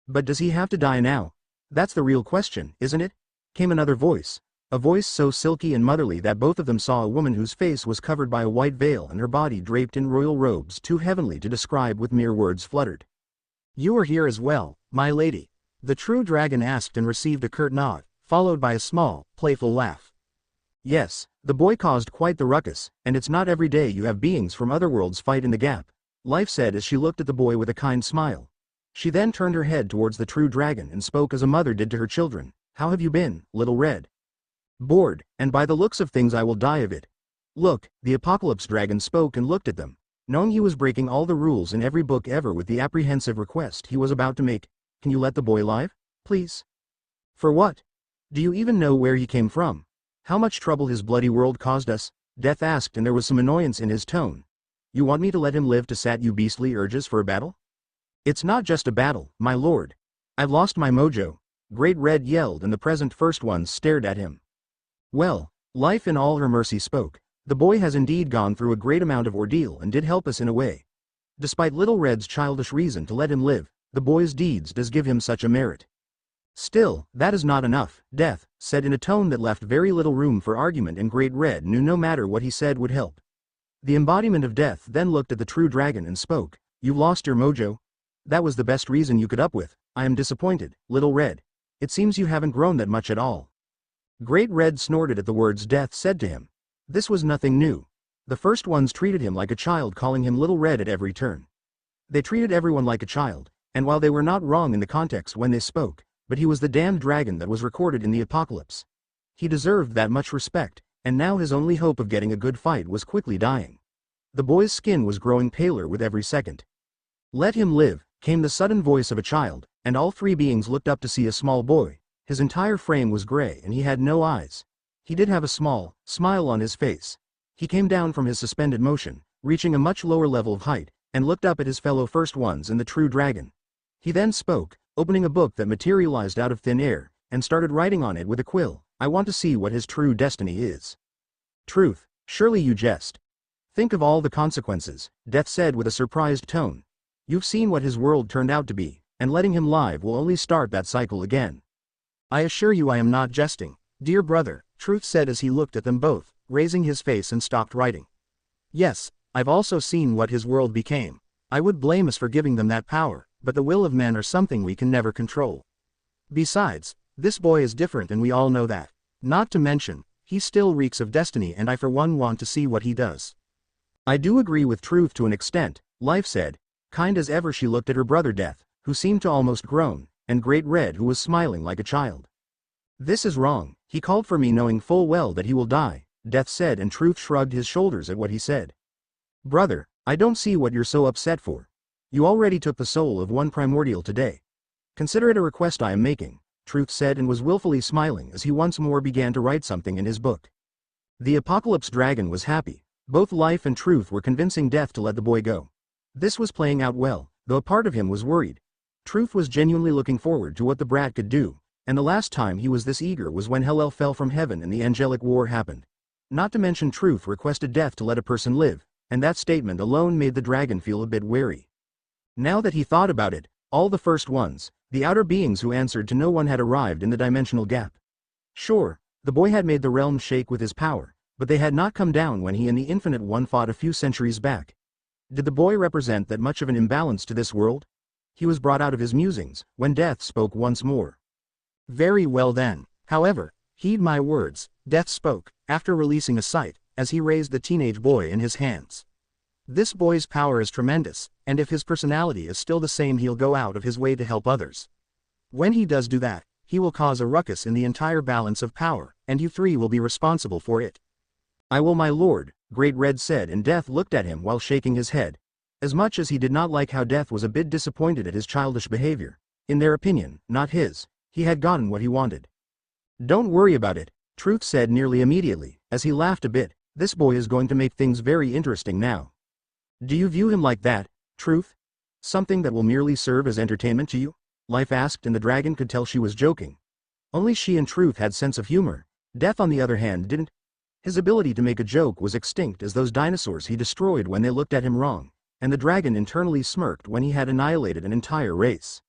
"But does he have to die now? That's the real question, isn't it?" came another voice. A voice so silky and motherly that both of them saw a woman whose face was covered by a white veil and her body draped in royal robes too heavenly to describe with mere words fluttered. "You are here as well, my lady?" the true dragon asked, and received a curt nod, followed by a small, playful laugh. "Yes, the boy caused quite the ruckus, and it's not every day you have beings from other worlds fight in the gap," Life said as she looked at the boy with a kind smile. She then turned her head towards the true dragon and spoke as a mother did to her children. "How have you been, Little Red?" "Bored, and by the looks of things I will die of it." "Look," the Apocalypse dragon spoke and looked at them, knowing he was breaking all the rules in every book ever with the apprehensive request he was about to make. "Can you let the boy live, please?" "For what? Do you even know where he came from? How much trouble his bloody world caused us?" Death asked, and there was some annoyance in his tone. "You want me to let him live to sat you beastly urges for a battle?" "It's not just a battle, my lord. I've lost my mojo," Great Red yelled, and the present first ones stared at him. "Well," Life in all her mercy spoke, "the boy has indeed gone through a great amount of ordeal and did help us in a way. Despite Little Red's childish reason to let him live, the boy's deeds does give him such a merit." "Still, that is not enough," Death said in a tone that left very little room for argument, and Great Red knew no matter what he said would help. The embodiment of Death then looked at the true dragon and spoke. "You've lost your mojo? That was the best reason you could up with. I am disappointed, Little Red. It seems you haven't grown that much at all." Great Red snorted at the words Death said to him. This was nothing new. The first ones treated him like a child, calling him Little Red at every turn. They treated everyone like a child, and while they were not wrong in the context when they spoke, but he was the damned dragon that was recorded in the Apocalypse. He deserved that much respect, and now his only hope of getting a good fight was quickly dying. The boy's skin was growing paler with every second. "Let him live," came the sudden voice of a child, and all 3 beings looked up to see a small boy. His entire frame was gray and he had no eyes. He did have a small smile on his face. He came down from his suspended motion, reaching a much lower level of height, and looked up at his fellow first ones and the true dragon. He then spoke, opening a book that materialized out of thin air, and started writing on it with a quill. "I want to see what his true destiny is." "Truth, surely you jest. Think of all the consequences," Death said with a surprised tone. "You've seen what his world turned out to be, and letting him live will only start that cycle again. I assure you I am not jesting, dear brother, Truth said as he looked at them both, raising his face and stopped writing. Yes, I've also seen what his world became. I would blame us for giving them that power, but the will of men are something we can never control. Besides, this boy is different and we all know that. Not to mention, he still reeks of destiny and I for one want to see what he does. I do agree with Truth to an extent, Life said, kind as ever. She looked at her brother Death, who seemed to almost groan, and Great Red who was smiling like a child. This is wrong, he called for me knowing full well that he will die, Death said, and Truth shrugged his shoulders at what he said. Brother, I don't see what you're so upset for. You already took the soul of one primordial today. Consider it a request I am making, Truth said, and was willfully smiling as he once more began to write something in his book. The Apocalypse dragon was happy. Both Life and Truth were convincing Death to let the boy go. This was playing out well, though a part of him was worried. Truth was genuinely looking forward to what the brat could do, and the last time he was this eager was when Hellel fell from heaven and the angelic war happened. Not to mention Truth requested Death to let a person live, and that statement alone made the dragon feel a bit wary. Now that he thought about it, all the first ones, the outer beings who answered to no one, had arrived in the dimensional gap. Sure, the boy had made the realm shake with his power, but they had not come down when he and the Infinite One fought a few centuries back. Did the boy represent that much of an imbalance to this world? He was brought out of his musings, when Death spoke once more. Very well then. However, heed my words, Death spoke, after releasing a sight, as he raised the teenage boy in his hands. This boy's power is tremendous, and if his personality is still the same, he'll go out of his way to help others. When he does do that, he will cause a ruckus in the entire balance of power, and you three will be responsible for it. I will, my lord, Great Red said, and Death looked at him while shaking his head. As much as he did not like how Death was a bit disappointed at his childish behavior, in their opinion, not his, he had gotten what he wanted. Don't worry about it, Truth said nearly immediately, as he laughed a bit. This boy is going to make things very interesting now. Do you view him like that, Truth? Something that will merely serve as entertainment to you? Life asked, and the dragon could tell she was joking. Only she and Truth had sense of humor. Death, on the other hand, didn't. His ability to make a joke was extinct as those dinosaurs he destroyed when they looked at him wrong, and the dragon internally smirked when he had annihilated an entire race.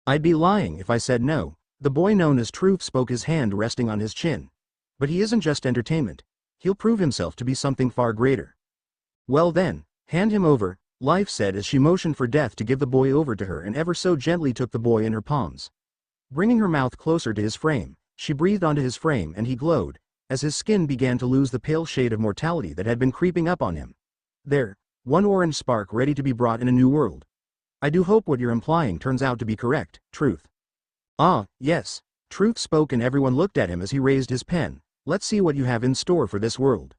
I'd be lying if I said no. The boy known as Truth spoke, his hand resting on his chin. But he isn't just entertainment. He'll prove himself to be something far greater. Well then, hand him over, Life said as she motioned for Death to give the boy over to her and ever so gently took the boy in her palms. Bringing her mouth closer to his frame, she breathed onto his frame and he glowed, as his skin began to lose the pale shade of mortality that had been creeping up on him. There, one orange spark ready to be brought in a new world. I do hope what you're implying turns out to be correct, Truth. Ah, yes, Truth spoke, and everyone looked at him as he raised his pen. Let's see what you have in store for this world.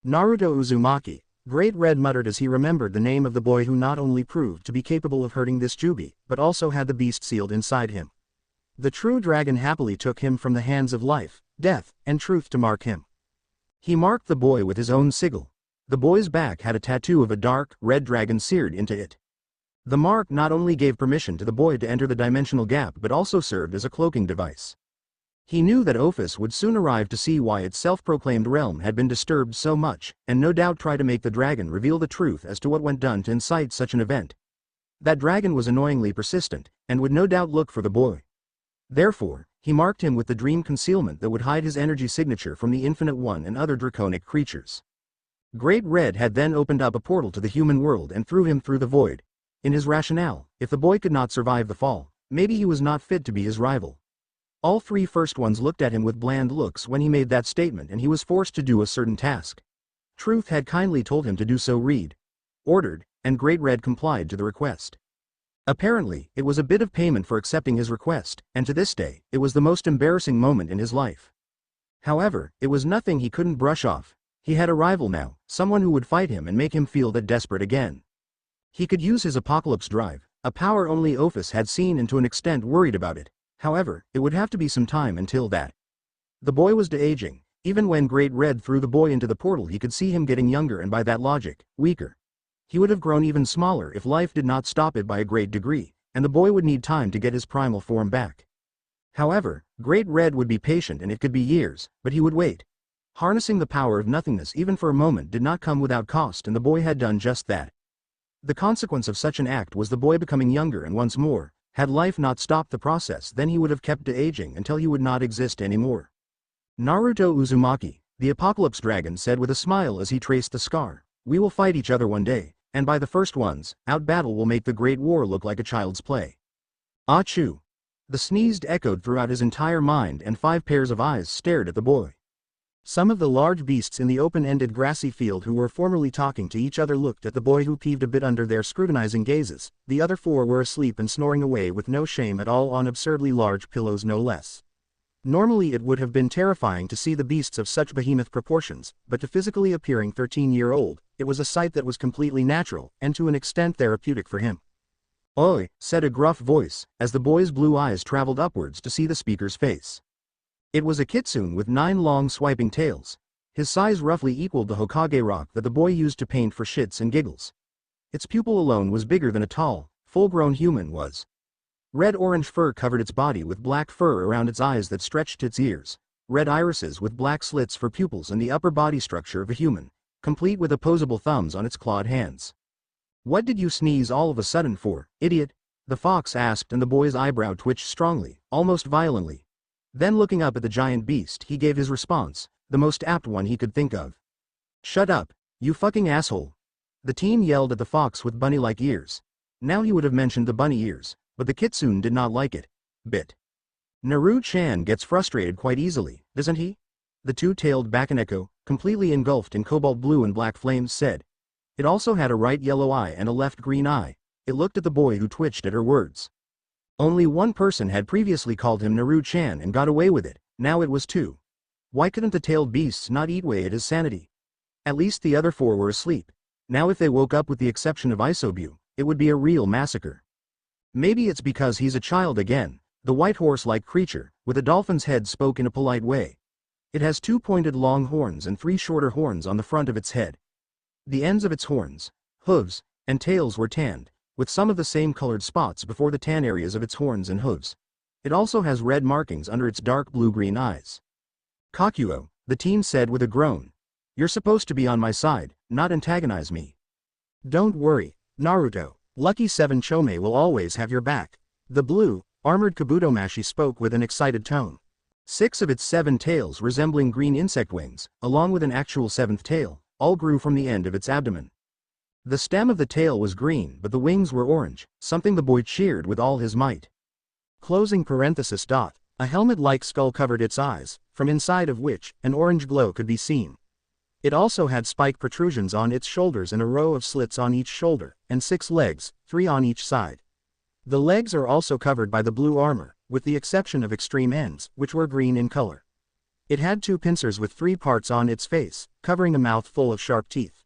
Naruto Uzumaki, Great Red muttered as he remembered the name of the boy who not only proved to be capable of hurting this Jubi, but also had the beast sealed inside him. The true dragon happily took him from the hands of Life, Death, and Truth to mark him. He marked the boy with his own sigil. The boy's back had a tattoo of a dark, red dragon seared into it. The mark not only gave permission to the boy to enter the dimensional gap but also served as a cloaking device. He knew that Ophis would soon arrive to see why its self-proclaimed realm had been disturbed so much, and no doubt try to make the dragon reveal the truth as to what went down to incite such an event. That dragon was annoyingly persistent, and would no doubt look for the boy. Therefore, he marked him with the dream concealment that would hide his energy signature from the Infinite One and other draconic creatures. Great Red had then opened up a portal to the human world and threw him through the void. In his rationale, if the boy could not survive the fall, maybe he was not fit to be his rival. All three first ones looked at him with bland looks when he made that statement, and he was forced to do a certain task. Truth had kindly told him to do so. Read. Ordered, and Great Red complied to the request. Apparently, it was a bit of payment for accepting his request, and to this day, it was the most embarrassing moment in his life. However, it was nothing he couldn't brush off. He had a rival now, someone who would fight him and make him feel that desperate again. He could use his Apocalypse drive, a power only Ophis had seen and to an extent worried about it. However, it would have to be some time until that. The boy was de-aging. Even when Great Red threw the boy into the portal, he could see him getting younger and by that logic, weaker. He would have grown even smaller if Life did not stop it by a great degree, and the boy would need time to get his primal form back. However, Great Red would be patient, and it could be years, but he would wait. Harnessing the power of nothingness even for a moment did not come without cost, and the boy had done just that. The consequence of such an act was the boy becoming younger and once more, Had life not stopped the process, then he would have kept de-aging until he would not exist anymore. Naruto Uzumaki, the Apocalypse Dragon, said with a smile as he traced the scar. We will fight each other one day, and by the first ones, out battle will make the Great War look like a child's play. Achoo! The sneeze echoed throughout his entire mind, and 5 pairs of eyes stared at the boy. Some of the large beasts in the open-ended grassy field who were formerly talking to each other looked at the boy who peeved a bit under their scrutinizing gazes. The other 4 were asleep and snoring away with no shame at all on absurdly large pillows, no less. Normally it would have been terrifying to see the beasts of such behemoth proportions, but to physically appearing 13-year-old, it was a sight that was completely natural, and to an extent therapeutic for him. Oi, said a gruff voice, as the boy's blue eyes traveled upwards to see the speaker's face. It was a kitsune with 9 long swiping tails. His size roughly equaled the Hokage rock that the boy used to paint for shits and giggles. Its pupil alone was bigger than a tall, full-grown human was. Red-orange fur covered its body with black fur around its eyes that stretched its ears, red irises with black slits for pupils, and the upper body structure of a human, complete with opposable thumbs on its clawed hands. What did you sneeze all of a sudden for, idiot? The fox asked, and the boy's eyebrow twitched strongly, almost violently. Then looking up at the giant beast, he gave his response, the most apt one he could think of. Shut up, you fucking asshole. The teen yelled at the fox with bunny-like ears. Now he would have mentioned the bunny ears, but the kitsune did not like it. Bit. Naru-chan gets frustrated quite easily, doesn't he? The two-tailed Bakaneko, completely engulfed in cobalt blue and black flames, said. It also had a right yellow eye and a left green eye. It looked at the boy, who twitched at her words. Only one person had previously called him Naru-chan and got away with it, now it was 2. Why couldn't the tailed beasts not eat away at his sanity? At least the other 4 were asleep. Now if they woke up, with the exception of Isobu, it would be a real massacre. Maybe it's because he's a child again. The white horse-like creature, with a dolphin's head, spoke in a polite way. It has 2 pointed long horns and 3 shorter horns on the front of its head. The ends of its horns, hooves, and tails were tanned, with some of the same colored spots before the tan areas of its horns and hooves. It also has red markings under its dark blue-green eyes. Kakuo, the teen said with a groan. You're supposed to be on my side, not antagonize me. Don't worry, Naruto. Lucky 7 Chome will always have your back. The blue, armored Kabutomashi spoke with an excited tone. 6 of its 7 tails, resembling green insect wings, along with an actual 7th tail, all grew from the end of its abdomen. The stem of the tail was green, but the wings were orange, something the boy cheered with all his might. Closing parenthesis. A helmet-like skull covered its eyes, from inside of which an orange glow could be seen. It also had spike protrusions on its shoulders and a row of slits on each shoulder, and 6 legs, 3 on each side. The legs are also covered by the blue armor, with the exception of extreme ends, which were green in color. It had 2 pincers with 3 parts on its face, covering a mouth full of sharp teeth.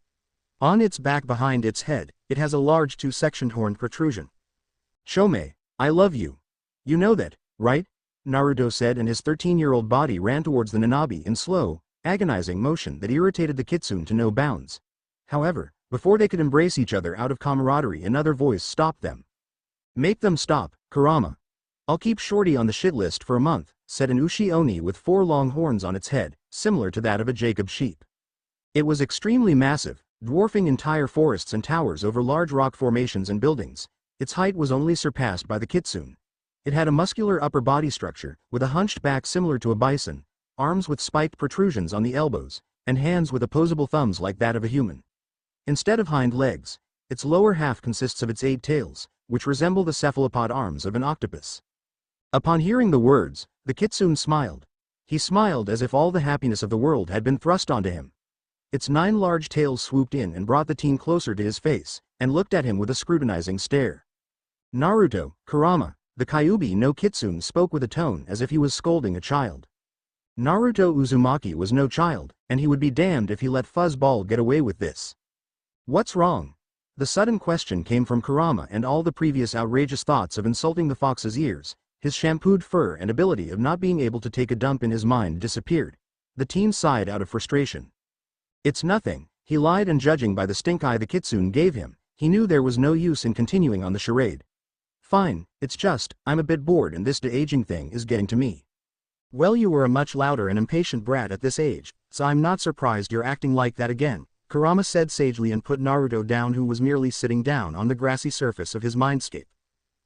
On its back behind its head, it has a large 2-sectioned horn protrusion. Chome, I love you. You know that, right? Naruto said, and his 13-year-old body ran towards the Nanabi in slow, agonizing motion that irritated the kitsune to no bounds. However, before they could embrace each other out of camaraderie, another voice stopped them. Make them stop, Kurama. I'll keep Shorty on the shit list for a month, said an Ushi Oni with 4 long horns on its head, similar to that of a Jacob sheep. It was extremely massive, dwarfing entire forests and towers over large rock formations and buildings. Its height was only surpassed by the kitsune. It had a muscular upper body structure, with a hunched back similar to a bison, arms with spiked protrusions on the elbows, and hands with opposable thumbs like that of a human. Instead of hind legs, its lower half consists of its 8 tails, which resemble the cephalopod arms of an octopus. Upon hearing the words, the kitsune smiled. He smiled as if all the happiness of the world had been thrust onto him. Its 9 large tails swooped in and brought the teen closer to his face, and looked at him with a scrutinizing stare. Naruto, Kurama, the Kyuubi no Kitsune spoke with a tone as if he was scolding a child. Naruto Uzumaki was no child, and he would be damned if he let Fuzzball get away with this. What's wrong? The sudden question came from Kurama, and all the previous outrageous thoughts of insulting the fox's ears, his shampooed fur, and ability of not being able to take a dump in his mind disappeared. The teen sighed out of frustration. It's nothing, he lied, and judging by the stink eye the kitsune gave him, he knew there was no use in continuing on the charade. Fine, it's just, I'm a bit bored and this de-aging thing is getting to me. Well, you were a much louder and impatient brat at this age, so I'm not surprised you're acting like that again, Kurama said sagely, and put Naruto down, who was merely sitting down on the grassy surface of his mindscape.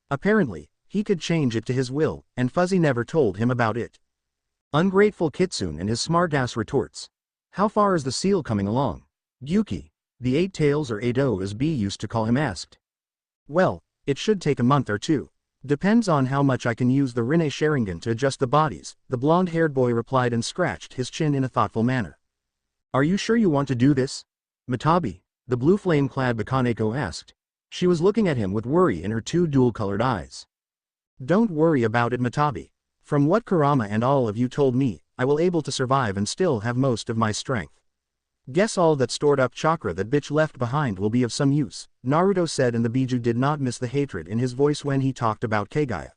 Apparently, He could change it to his will, and Fuzzy never told him about it. Ungrateful Kitsune and his smartass retorts. How far is the seal coming along? Gyuki, the Eight Tails or Eido as B used to call him asked. Well, it should take a month or two. Depends on how much I can use the Rinne Sharingan to adjust the bodies, the blonde-haired boy replied and scratched his chin in a thoughtful manner. Are you sure you want to do this? Matabi, the blue flame-clad Bakaneko asked. She was looking at him with worry in her two dual-colored eyes. Don't worry about it, Matabi. From what Kurama and all of you told me, I will able to survive and still have most of my strength. Guess all that stored up chakra that bitch left behind will be of some use, Naruto said, and the Biju did not miss the hatred in his voice when he talked about Kagaya.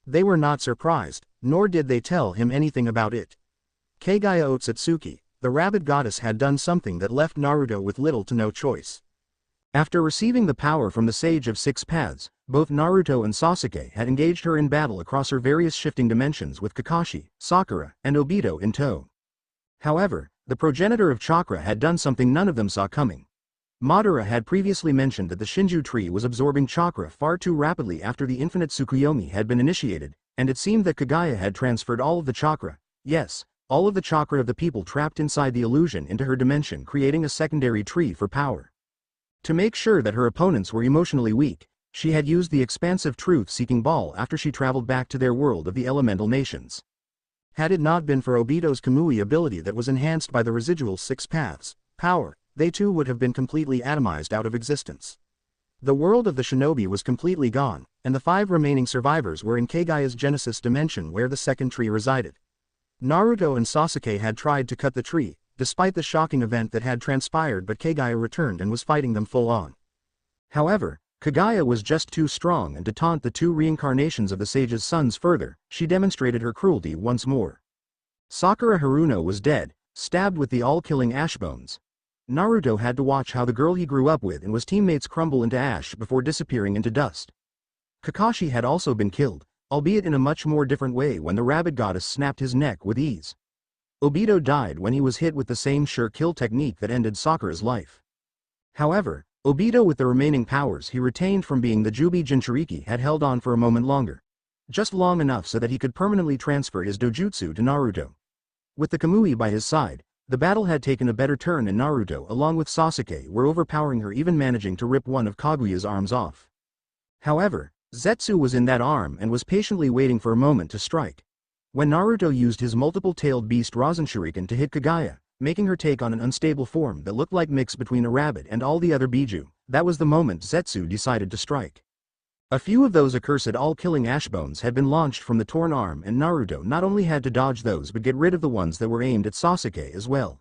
They were not surprised, nor did they tell him anything about it. Kagaya Otsutsuki, the rabbit goddess, had done something that left Naruto with little to no choice. After receiving the power from the Sage of Six Paths, both Naruto and Sasuke had engaged her in battle across her various shifting dimensions with Kakashi, Sakura, and Obito in tow. However, the progenitor of chakra had done something none of them saw coming. Madara had previously mentioned that the Shinju tree was absorbing chakra far too rapidly after the infinite Tsukuyomi had been initiated, and it seemed that Kagaya had transferred all of the chakra, yes, all of the chakra of the people trapped inside the illusion into her dimension, creating a secondary tree for power. To make sure that her opponents were emotionally weak, she had used the expansive truth-seeking ball after she traveled back to their world of the elemental nations. Had it not been for Obito's Kamui ability that was enhanced by the residual Six Paths power, they too would have been completely atomized out of existence. The world of the shinobi was completely gone, and the 5 remaining survivors were in Kagaya's Genesis dimension where the second tree resided. Naruto and Sasuke had tried to cut the tree, despite the shocking event that had transpired, but Kagaya returned and was fighting them full on. However, Kagaya was just too strong, and to taunt the 2 reincarnations of the sage's sons further, she demonstrated her cruelty once more. Sakura Haruno was dead, stabbed with the all-killing ash bones. Naruto had to watch how the girl he grew up with and was teammates crumble into ash before disappearing into dust. Kakashi had also been killed, albeit in a much more different way when the rabbit goddess snapped his neck with ease. Obito died when he was hit with the same sure kill technique that ended Sakura's life. However, Obito, with the remaining powers he retained from being the Jubi Jinchuriki, had held on for a moment longer. Just long enough so that he could permanently transfer his dojutsu to Naruto. With the Kamui by his side, the battle had taken a better turn, and Naruto along with Sasuke were overpowering her, even managing to rip one of Kaguya's arms off. However, Zetsu was in that arm and was patiently waiting for a moment to strike. When Naruto used his multiple-tailed beast Rasen Shuriken to hit Kagaya, making her take on an unstable form that looked like mix between a rabbit and all the other Biju, that was the moment Zetsu decided to strike. A few of those accursed all-killing ashbones had been launched from the torn arm, and Naruto not only had to dodge those but get rid of the ones that were aimed at Sasuke as well.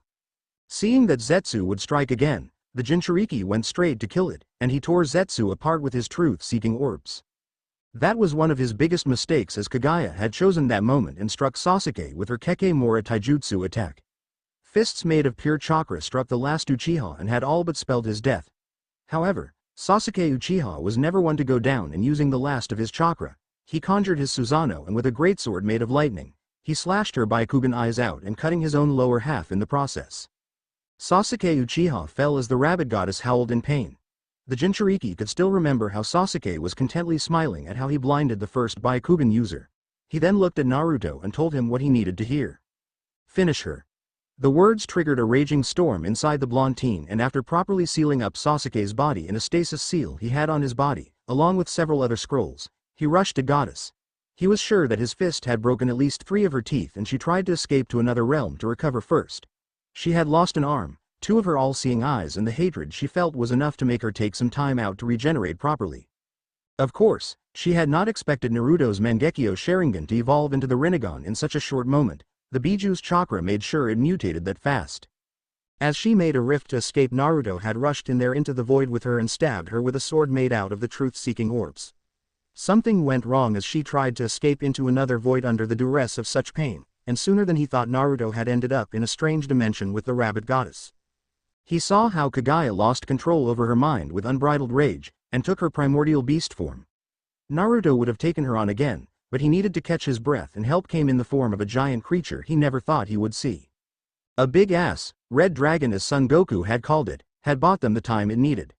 Seeing that Zetsu would strike again, the Jinchuriki went straight to kill it, and he tore Zetsu apart with his truth-seeking orbs. That was one of his biggest mistakes, as Kagaya had chosen that moment and struck Sasuke with her Kekemura Taijutsu attack. Fists made of pure chakra struck the last Uchiha and had all but spelled his death. However, Sasuke Uchiha was never one to go down, and using the last of his chakra, he conjured his Susanoo, and with a greatsword made of lightning, he slashed her Byakugan eyes out and cutting his own lower half in the process. Sasuke Uchiha fell as the rabbit goddess howled in pain. The Jinchuriki could still remember how Sasuke was contently smiling at how he blinded the first Byakugan user. He then looked at Naruto and told him what he needed to hear. Finish her. The words triggered a raging storm inside the blonde teen, and after properly sealing up Sasuke's body in a stasis seal he had on his body, along with several other scrolls, he rushed to Goddess. He was sure that his fist had broken at least 3 of her teeth, and she tried to escape to another realm to recover first. She had lost an arm, 2 of her all-seeing eyes, and the hatred she felt was enough to make her take some time out to regenerate properly. Of course, she had not expected Naruto's Mangekyo Sharingan to evolve into the Rinnegan in such a short moment. The Biju's chakra made sure it mutated that fast. As she made a rift to escape, Naruto had rushed in there into the void with her and stabbed her with a sword made out of the truth-seeking orbs. Something went wrong as she tried to escape into another void under the duress of such pain, and sooner than he thought Naruto had ended up in a strange dimension with the rabbit goddess. He saw how Kagaya lost control over her mind with unbridled rage, and took her primordial beast form. Naruto would have taken her on again, but he needed to catch his breath, and help came in the form of a giant creature he never thought he would see. A big ass, red dragon as Son Goku had called it, had bought them the time it needed.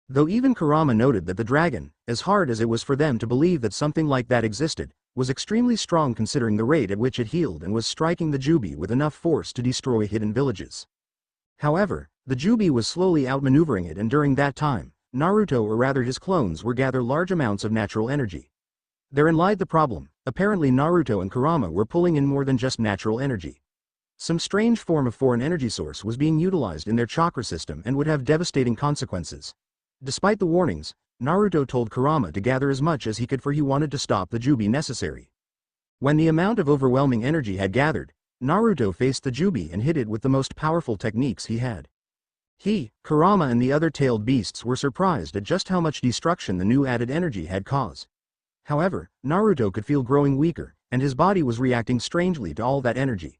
Though even Kurama noted that the dragon, as hard as it was for them to believe that something like that existed, was extremely strong considering the rate at which it healed and was striking the Jubi with enough force to destroy hidden villages. However, the Jubi was slowly outmaneuvering it, and during that time, Naruto, or rather his clones, were gather large amounts of natural energy. Therein lied the problem. Apparently Naruto and Kurama were pulling in more than just natural energy. Some strange form of foreign energy source was being utilized in their chakra system and would have devastating consequences. Despite the warnings, Naruto told Kurama to gather as much as he could, for he wanted to stop the Jubi necessary. When the amount of overwhelming energy had gathered, Naruto faced the Jubi and hit it with the most powerful techniques he had. He, Kurama and the other tailed beasts were surprised at just how much destruction the new added energy had caused. However, Naruto could feel growing weaker, and his body was reacting strangely to all that energy.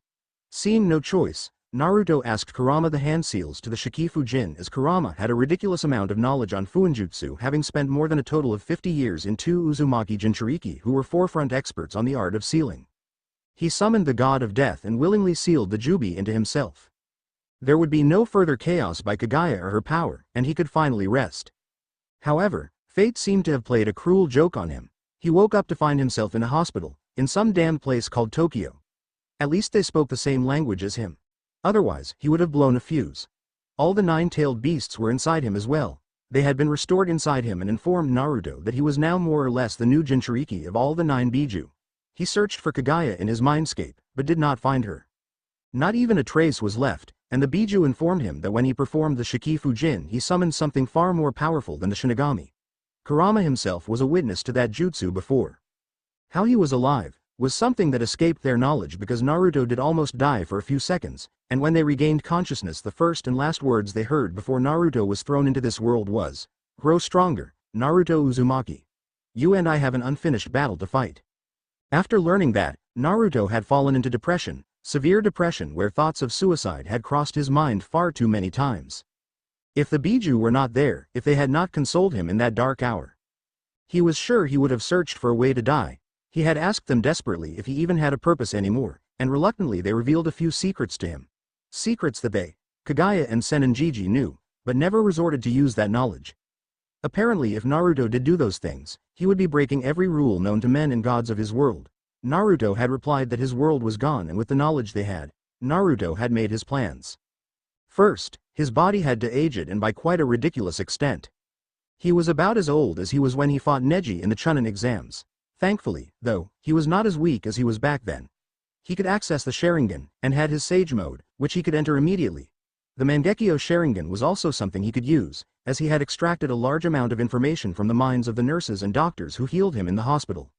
Seeing no choice, Naruto asked Kurama the hand seals to the Shikifu Jin, as Kurama had a ridiculous amount of knowledge on Fuinjutsu, having spent more than a total of 50 years in 2 Uzumaki jinchuriki who were forefront experts on the art of sealing. He summoned the god of death and willingly sealed the Jubi into himself. There would be no further chaos by Kagaya or her power, and he could finally rest. However, fate seemed to have played a cruel joke on him. He woke up to find himself in a hospital, in some damned place called Tokyo. At least they spoke the same language as him. Otherwise, he would have blown a fuse. All the 9-tailed beasts were inside him as well. They had been restored inside him and informed Naruto that he was now more or less the new jinchuriki of all the 9 Biju. He searched for Kagaya in his mindscape, but did not find her. Not even a trace was left, and the Biju informed him that when he performed the Shikifu Jin, he summoned something far more powerful than the Shinigami. Kurama himself was a witness to that jutsu before. How he was alive was something that escaped their knowledge, because Naruto did almost die for a few seconds, and when they regained consciousness, the first and last words they heard before Naruto was thrown into this world was, "Grow stronger, Naruto Uzumaki. You and I have an unfinished battle to fight." After learning that, Naruto had fallen into depression, severe depression where thoughts of suicide had crossed his mind far too many times. If the Biju were not there, if they had not consoled him in that dark hour, he was sure he would have searched for a way to die. He had asked them desperately if he even had a purpose anymore, and reluctantly they revealed a few secrets to him. Secrets that they, Kagaya and Senninjiji, knew, but never resorted to use that knowledge. Apparently if Naruto did do those things, he would be breaking every rule known to men and gods of his world. Naruto had replied that his world was gone, and with the knowledge they had, Naruto had made his plans. First, his body had to age it, and by quite a ridiculous extent. He was about as old as he was when he fought Neji in the Chunin exams. Thankfully, though, he was not as weak as he was back then. He could access the Sharingan, and had his Sage Mode, which he could enter immediately. The Mangekyo Sharingan was also something he could use, as he had extracted a large amount of information from the minds of the nurses and doctors who healed him in the hospital.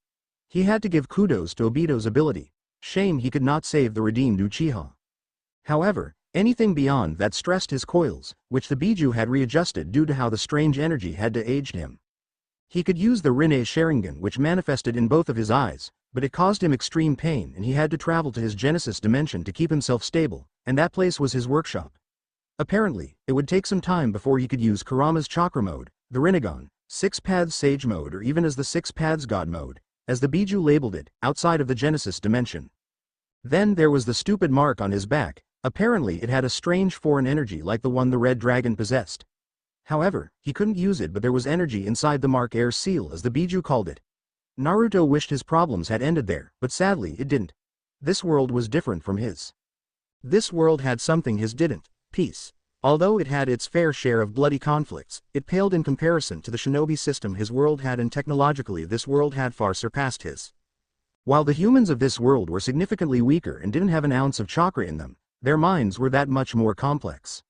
He had to give kudos to Obito's ability. Shame he could not save the redeemed Uchiha. However, anything beyond that stressed his coils, which the Biju had readjusted due to how the strange energy had de-aged him. He could use the Rinne Sharingan, which manifested in both of his eyes, but it caused him extreme pain, and he had to travel to his Genesis dimension to keep himself stable, and that place was his workshop. Apparently, it would take some time before he could use Kurama's Chakra Mode, the Rinnegan, 6 Paths Sage Mode, or even as the 6 Paths God Mode, as the Biju labeled it, outside of the Genesis dimension. Then there was the stupid mark on his back. Apparently it had a strange foreign energy like the one the Red Dragon possessed. However, he couldn't use it, but there was energy inside the mark, air seal as the Biju called it. Naruto wished his problems had ended there, but sadly it didn't. This world was different from his. This world had something his didn't, peace. Although it had its fair share of bloody conflicts, it paled in comparison to the shinobi system his world had, and technologically this world had far surpassed his. While the humans of this world were significantly weaker and didn't have an ounce of chakra in them, their minds were that much more complex.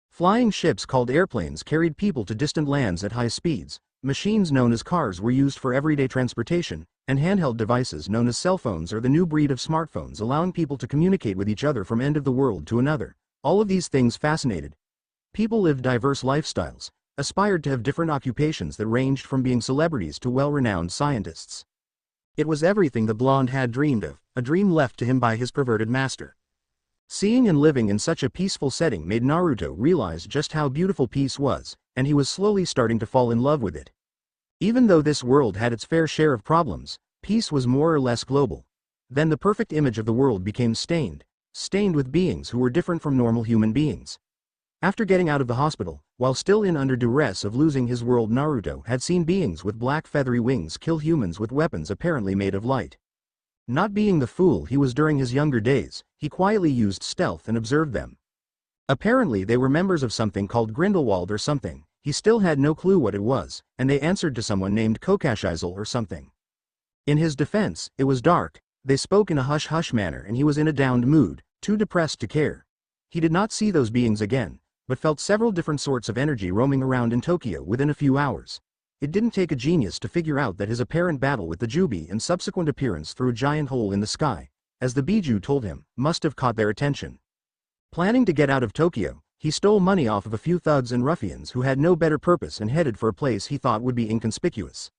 Flying ships called airplanes carried people to distant lands at high speeds, machines known as cars were used for everyday transportation, and handheld devices known as cell phones are the new breed of smartphones, allowing people to communicate with each other from end of the world to another. All of these things fascinated. People lived diverse lifestyles, aspired to have different occupations that ranged from being celebrities to well-renowned scientists. It was everything the blonde had dreamed of, a dream left to him by his perverted master. Seeing and living in such a peaceful setting made Naruto realize just how beautiful peace was, and he was slowly starting to fall in love with it. Even though this world had its fair share of problems, peace was more or less global. Then the perfect image of the world became stained with beings who were different from normal human beings. After getting out of the hospital, while still under duress of losing his world, Naruto had seen beings with black feathery wings kill humans with weapons apparently made of light. Not being the fool he was during his younger days, he quietly used stealth and observed them. Apparently they were members of something called Grindelwald or something, he still had no clue what it was, and they answered to someone named Kokashizel or something. In his defense, it was dark, they spoke in a hush-hush manner and he was in a downed mood, too depressed to care. He did not see those beings again, but felt several different sorts of energy roaming around in Tokyo within a few hours. It didn't take a genius to figure out that his apparent battle with the Jubi and subsequent appearance through a giant hole in the sky, as the Biju told him, must have caught their attention. Planning to get out of Tokyo, he stole money off of a few thugs and ruffians who had no better purpose and headed for a place he thought would be inconspicuous.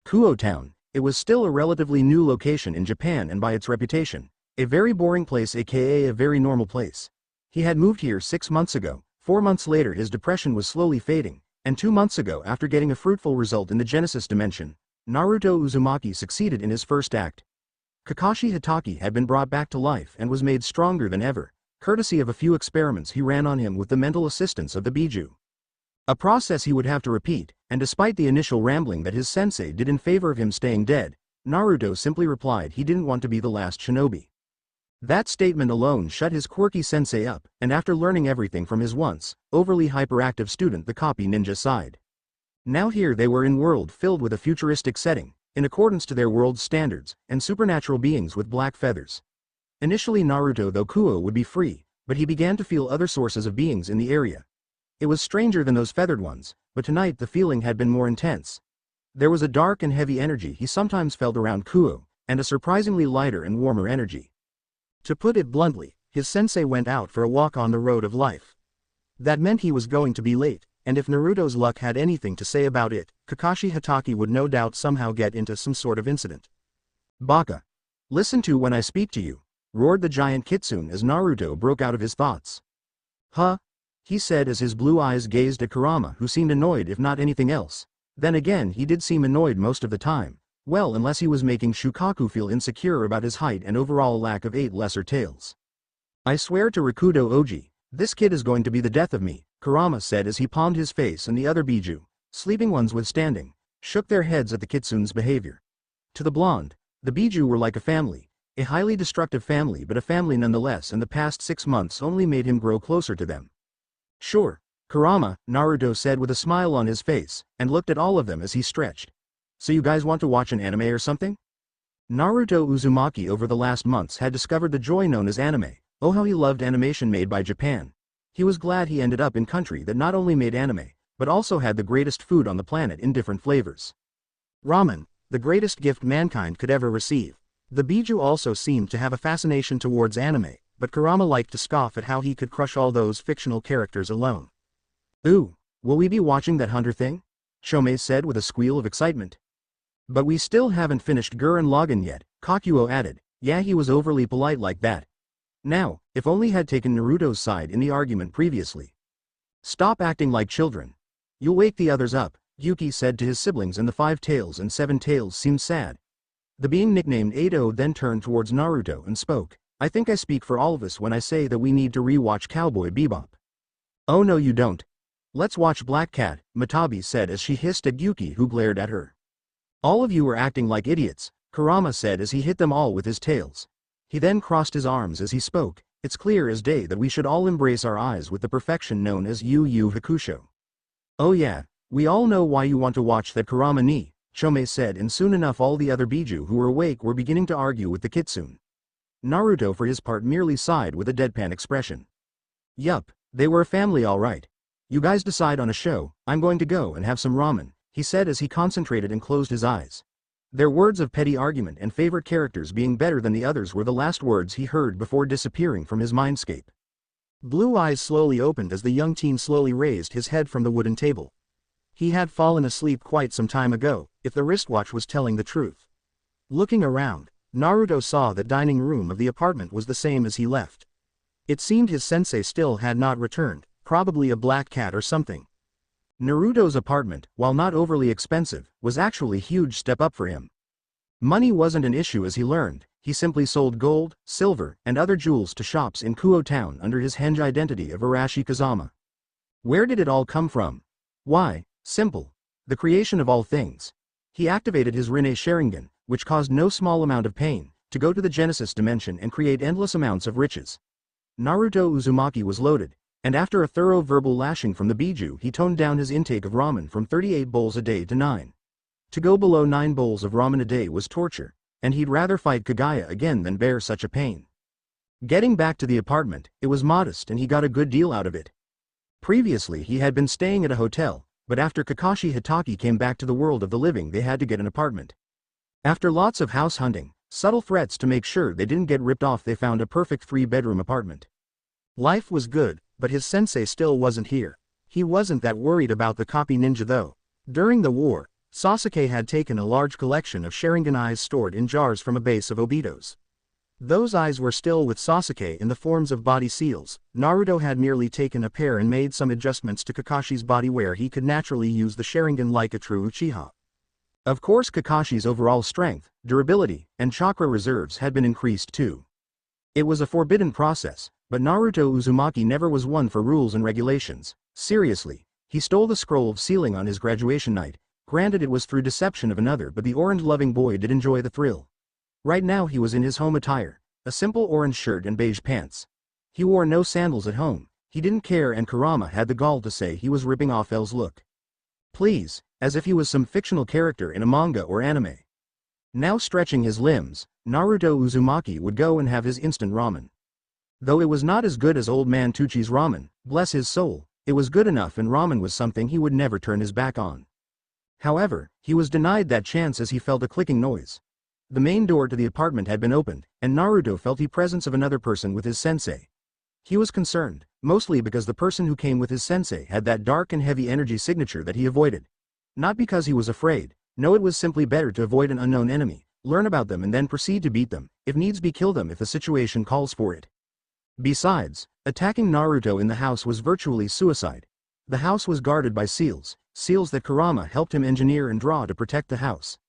Kuo Town. It was still a relatively new location in Japan and by its reputation, a very boring place, aka a very normal place. He had moved here 6 months ago, 4 months later his depression was slowly fading, and 2 months ago after getting a fruitful result in the Genesis dimension, Naruto Uzumaki succeeded in his first act. Kakashi Hatake had been brought back to life and was made stronger than ever, courtesy of a few experiments he ran on him with the mental assistance of the Biju. A process he would have to repeat, and despite the initial rambling that his sensei did in favor of him staying dead, Naruto simply replied he didn't want to be the last shinobi. That statement alone shut his quirky sensei up, and after learning everything from his once overly hyperactive student, the copy ninja sighed. Now here they were in world filled with a futuristic setting, in accordance to their world's standards, and supernatural beings with black feathers. Initially Naruto thought Kuo would be free, but he began to feel other sources of beings in the area. It was stranger than those feathered ones, but tonight the feeling had been more intense. There was a dark and heavy energy he sometimes felt around Kuo, and a surprisingly lighter and warmer energy. To put it bluntly, his sensei went out for a walk on the road of life. That meant he was going to be late, and if Naruto's luck had anything to say about it, Kakashi Hatake would no doubt somehow get into some sort of incident. "Baka. Listen to when I speak to you," roared the giant kitsune as Naruto broke out of his thoughts. "Huh?" he said as his blue eyes gazed at Kurama, who seemed annoyed if not anything else. Then again he did seem annoyed most of the time, well, unless he was making Shukaku feel insecure about his height and overall lack of 8 lesser tails. "I swear to Rikudo Oji, this kid is going to be the death of me," Kurama said as he palmed his face, and the other Biju, sleeping ones withstanding, shook their heads at the kitsune's behavior. To the blonde, the Biju were like a family, a highly destructive family, but a family nonetheless, and the past 6 months only made him grow closer to them. "Sure, Kurama," Naruto said with a smile on his face, and looked at all of them as he stretched. "So you guys want to watch an anime or something?" Naruto Uzumaki over the last months had discovered the joy known as anime. Oh, how he loved animation made by Japan. He was glad he ended up in country that not only made anime, but also had the greatest food on the planet in different flavors. Ramen, the greatest gift mankind could ever receive. The Biju also seemed to have a fascination towards anime, but Kurama liked to scoff at how he could crush all those fictional characters alone. "Ooh, will we be watching that Hunter thing?" Shomei said with a squeal of excitement. "But we still haven't finished Gurren Lagann yet," Kakuo added. Yeah, he was overly polite like that. Now, if only had taken Naruto's side in the argument previously. "Stop acting like children. You'll wake the others up," Yuki said to his siblings, and the 5 tails and 7 tails seemed sad. The being nicknamed Edo then turned towards Naruto and spoke. "I think I speak for all of us when I say that we need to re-watch Cowboy Bebop." "Oh no you don't. Let's watch Black Cat," Matabi said as she hissed at Yuki, who glared at her. "All of you are acting like idiots," Kurama said as he hit them all with his tails. He then crossed his arms as he spoke. "It's clear as day that we should all embrace our eyes with the perfection known as Yu Yu Hakusho." "Oh yeah, we all know why you want to watch that, Kurama ni," Shomei said, and soon enough all the other Biju who were awake were beginning to argue with the kitsune. Naruto for his part merely sighed with a deadpan expression. "Yup, they were a family all right. You guys decide on a show, I'm going to go and have some ramen," he said as he concentrated and closed his eyes. Their words of petty argument and favorite characters being better than the others were the last words he heard before disappearing from his mindscape. Blue eyes slowly opened as the young teen slowly raised his head from the wooden table. He had fallen asleep quite some time ago, if the wristwatch was telling the truth. Looking around, Naruto saw the dining room of the apartment was the same as he left. It seemed his sensei still had not returned, probably a black cat or something. Naruto's apartment, while not overly expensive, was actually a huge step up for him. Money wasn't an issue as he learned, he simply sold gold, silver, and other jewels to shops in Kuo Town under his henj identity of Arashi Kazama. Where did it all come from? Why, simple. The creation of all things. He activated his Rinne Sharingan, which caused no small amount of pain, to go to the Genesis dimension and create endless amounts of riches. Naruto Uzumaki was loaded, and after a thorough verbal lashing from the Biju he toned down his intake of ramen from 38 bowls a day to 9. To go below 9 bowls of ramen a day was torture, and he'd rather fight Kagaya again than bear such a pain. Getting back to the apartment, it was modest and he got a good deal out of it. Previously he had been staying at a hotel, but after Kakashi Hatake came back to the world of the living they had to get an apartment. After lots of house hunting, subtle threats to make sure they didn't get ripped off, they found a perfect 3-bedroom apartment. Life was good, but his sensei still wasn't here. He wasn't that worried about the copy ninja though. During the war, Sasuke had taken a large collection of Sharingan eyes stored in jars from a base of Obito's. Those eyes were still with Sasuke in the forms of body seals. Naruto had merely taken a pair and made some adjustments to Kakashi's body where he could naturally use the Sharingan like a true Uchiha. Of course Kakashi's overall strength, durability, and chakra reserves had been increased too. It was a forbidden process, but Naruto Uzumaki never was one for rules and regulations. Seriously, he stole the scroll of sealing on his graduation night. Granted it was through deception of another, but the orange-loving boy did enjoy the thrill. Right now he was in his home attire, a simple orange shirt and beige pants. He wore no sandals at home, he didn't care, and Kurama had the gall to say he was ripping off L's look. Please, as if he was some fictional character in a manga or anime. Now stretching his limbs, Naruto Uzumaki would go and have his instant ramen. Though it was not as good as Old Man Tucci's ramen, bless his soul, it was good enough, and ramen was something he would never turn his back on. However, he was denied that chance as he felt a clicking noise. The main door to the apartment had been opened, and Naruto felt the presence of another person with his sensei. He was concerned, mostly because the person who came with his sensei had that dark and heavy energy signature that he avoided. Not because he was afraid, no, it was simply better to avoid an unknown enemy, learn about them and then proceed to beat them, if needs be kill them if the situation calls for it. Besides, attacking Naruto in the house was virtually suicide. The house was guarded by seals that Kurama helped him engineer and draw to protect the house.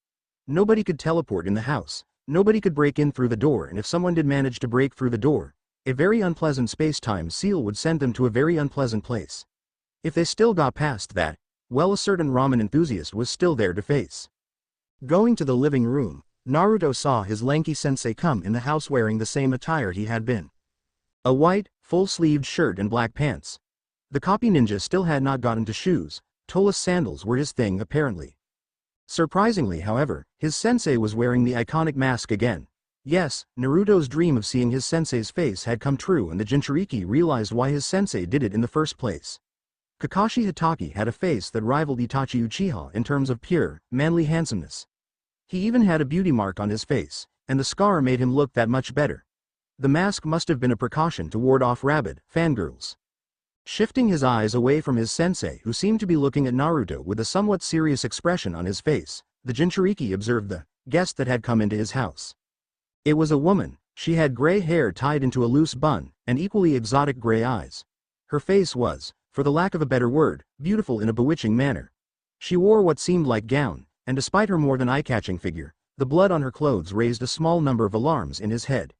Nobody could teleport in the house, nobody could break in through the door, and if someone did manage to break through the door, a very unpleasant space-time seal would send them to a very unpleasant place. If they still got past that, well, a certain ramen enthusiast was still there to face. Going to the living room, Naruto saw his lanky sensei come in the house wearing the same attire he had been. A white, full-sleeved shirt and black pants. The copy ninja still had not gotten to shoes, toeless sandals were his thing apparently. Surprisingly, however, his sensei was wearing the iconic mask again. Yes, Naruto's dream of seeing his sensei's face had come true, and the Jinchuriki realized why his sensei did it in the first place. Kakashi Hatake had a face that rivaled Itachi Uchiha in terms of pure, manly handsomeness. He even had a beauty mark on his face, and the scar made him look that much better. The mask must have been a precaution to ward off rabid fangirls. Shifting his eyes away from his sensei, who seemed to be looking at Naruto with a somewhat serious expression on his face, the Jinchuriki observed the guest that had come into his house. It was a woman. She had gray hair tied into a loose bun, and equally exotic gray eyes. Her face was, for the lack of a better word, beautiful in a bewitching manner. She wore what seemed like gown, and despite her more than eye-catching figure, the blood on her clothes raised a small number of alarms in his head.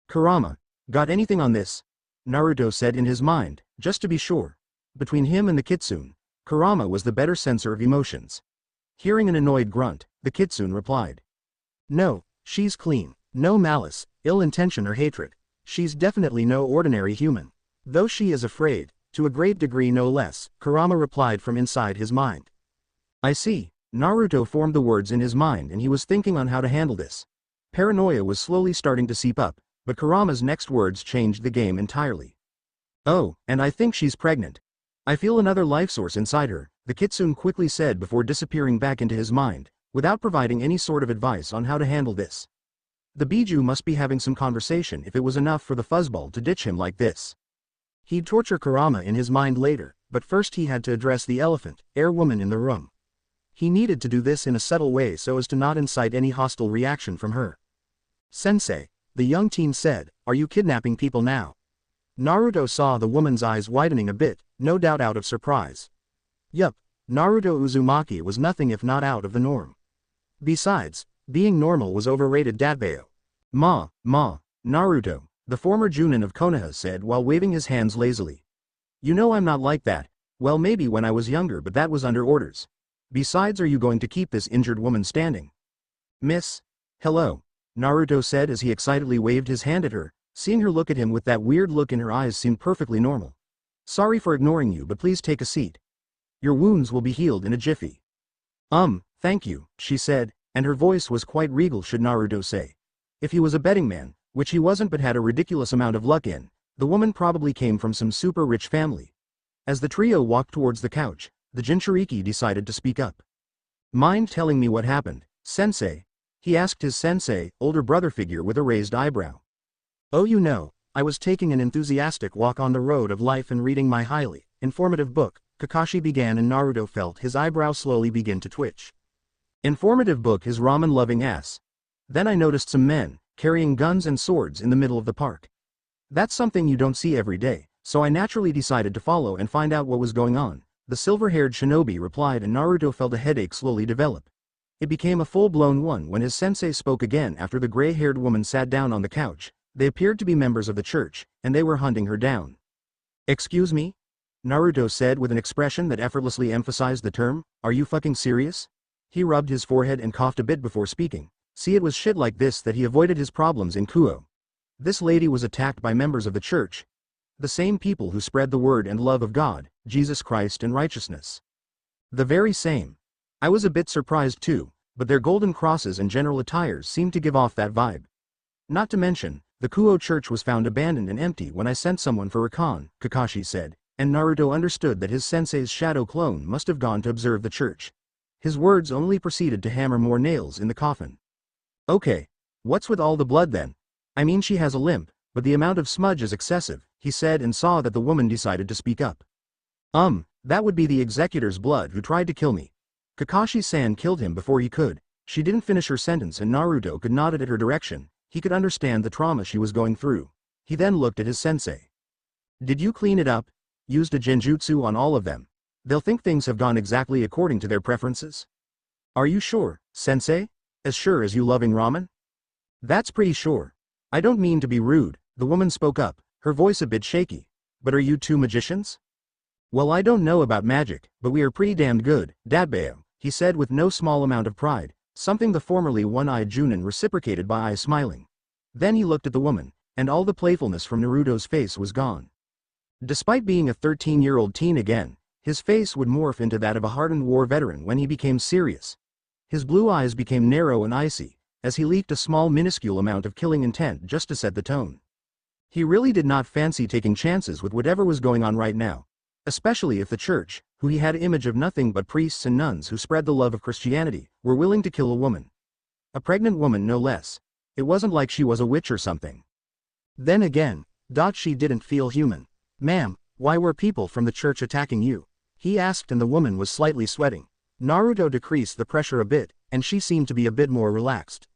Kurama, got anything on this? Naruto said in his mind, just to be sure. Between him and the kitsune, Kurama was the better sensor of emotions. Hearing an annoyed grunt, the kitsune replied. No, she's clean. No malice, ill intention or hatred. She's definitely no ordinary human. Though she is afraid, to a great degree no less, Kurama replied from inside his mind. I see. Naruto formed the words in his mind and he was thinking on how to handle this. Paranoia was slowly starting to seep up, but Kurama's next words changed the game entirely. Oh, and I think she's pregnant. I feel another life source inside her, the kitsune quickly said before disappearing back into his mind, without providing any sort of advice on how to handle this. The Biju must be having some conversation if it was enough for the fuzzball to ditch him like this. He'd torture Kurama in his mind later, but first he had to address the elephant, air woman in the room. He needed to do this in a subtle way so as to not incite any hostile reaction from her. Sensei, the young teen said, are you kidnapping people now? Naruto saw the woman's eyes widening a bit, no doubt out of surprise. Yup, Naruto Uzumaki was nothing if not out of the norm. Besides, being normal was overrated. Datbayo. Ma, Naruto, the former Junin of Konoha said while waving his hands lazily. You know I'm not like that. Well, maybe when I was younger, but that was under orders. Besides, are you going to keep this injured woman standing? Miss? Hello, Naruto said as he excitedly waved his hand at her. Seeing her look at him with that weird look in her eyes seemed perfectly normal. Sorry for ignoring you, but please take a seat. Your wounds will be healed in a jiffy. Thank you, she said, and her voice was quite regal, should Naruto say. If he was a betting man, which he wasn't but had a ridiculous amount of luck in, the woman probably came from some super rich family. As the trio walked towards the couch, the jinchuriki decided to speak up. Mind telling me what happened, sensei? He asked his sensei, older brother figure with a raised eyebrow. Oh, you know, I was taking an enthusiastic walk on the road of life and reading my highly informative book, Kakashi began, and Naruto felt his eyebrow slowly begin to twitch. Informative book, his ramen-loving ass. Then I noticed some men, carrying guns and swords in the middle of the park. That's something you don't see every day, so I naturally decided to follow and find out what was going on, the silver-haired shinobi replied, and Naruto felt a headache slowly develop. It became a full-blown one when his sensei spoke again after the gray-haired woman sat down on the couch. They appeared to be members of the church, and they were hunting her down. Excuse me? Naruto said with an expression that effortlessly emphasized the term, are you fucking serious? He rubbed his forehead and coughed a bit before speaking. See, it was shit like this that he avoided his problems in Kuo. This lady was attacked by members of the church. The same people who spread the word and love of God, Jesus Christ and righteousness. The very same. I was a bit surprised too, but their golden crosses and general attires seemed to give off that vibe. Not to mention, the Kuo church was found abandoned and empty when I sent someone for recon, Kakashi said, and Naruto understood that his sensei's shadow clone must have gone to observe the church. His words only proceeded to hammer more nails in the coffin. Okay. What's with all the blood then? I mean, she has a limp, but the amount of smudge is excessive, he said, and saw that the woman decided to speak up. That would be the executor's blood who tried to kill me. Kakashi-san killed him before he could. She didn't finish her sentence and Naruto could nod at her direction. He could understand the trauma she was going through. He then looked at his sensei. Did you clean it up? Used a genjutsu on all of them? They'll think things have gone exactly according to their preferences. Are you sure, sensei? As sure as you loving ramen? That's pretty sure. I don't mean to be rude, the woman spoke up, her voice a bit shaky. But are you two magicians? Well, I don't know about magic, but we are pretty damned good, Dadbeo, he said with no small amount of pride, something the formerly one-eyed Junin reciprocated by eyes smiling. Then he looked at the woman, and all the playfulness from Naruto's face was gone. Despite being a 13-year-old teen again, his face would morph into that of a hardened war veteran when he became serious. His blue eyes became narrow and icy, as he leaked a small minuscule amount of killing intent just to set the tone. He really did not fancy taking chances with whatever was going on right now, especially if the church, who he had an image of nothing but priests and nuns who spread the love of Christianity, were willing to kill a woman. A pregnant woman no less. It wasn't like she was a witch or something. Then again, she didn't feel human. Ma'am, why were people from the church attacking you? He asked, and the woman was slightly sweating. Naruto decreased the pressure a bit, and she seemed to be a bit more relaxed.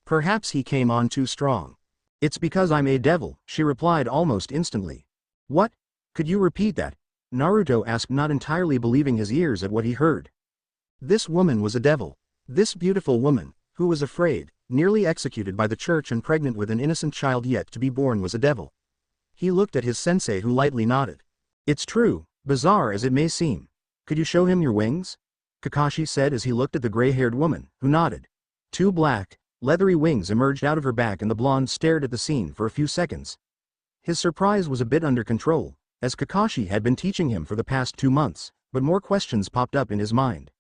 Perhaps he came on too strong. It's because I'm a devil, she replied almost instantly. What? Could you repeat that? Naruto asked, not entirely believing his ears at what he heard. This woman was a devil. This beautiful woman, who was afraid, nearly executed by the church and pregnant with an innocent child yet to be born, was a devil. He looked at his sensei, who lightly nodded. It's true, bizarre as it may seem. Could you show him your wings? Kakashi said as he looked at the gray-haired woman, who nodded. Two black, leathery wings emerged out of her back and the blonde stared at the scene for a few seconds. His surprise was a bit under control, as Kakashi had been teaching him for the past 2 months, but more questions popped up in his mind.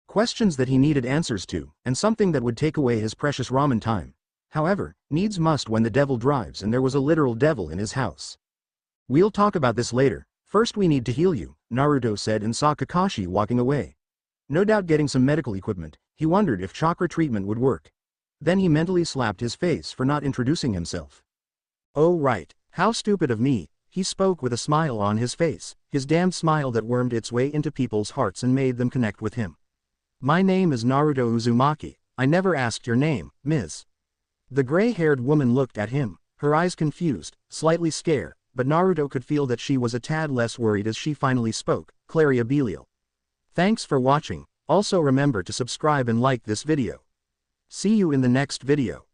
Questions that he needed answers to, and something that would take away his precious ramen time. However, needs must when the devil drives, and there was a literal devil in his house. We'll talk about this later. First we need to heal you, Naruto said and saw Kakashi walking away. No doubt getting some medical equipment. He wondered if chakra treatment would work. Then he mentally slapped his face for not introducing himself. Oh right, how stupid of me, he spoke with a smile on his face, his damned smile that wormed its way into people's hearts and made them connect with him. My name is Naruto Uzumaki, I never asked your name, Ms. The gray-haired woman looked at him, her eyes confused, slightly scared, but Naruto could feel that she was a tad less worried as she finally spoke, Claria Belial. Thanks for watching, also remember to subscribe and like this video. See you in the next video.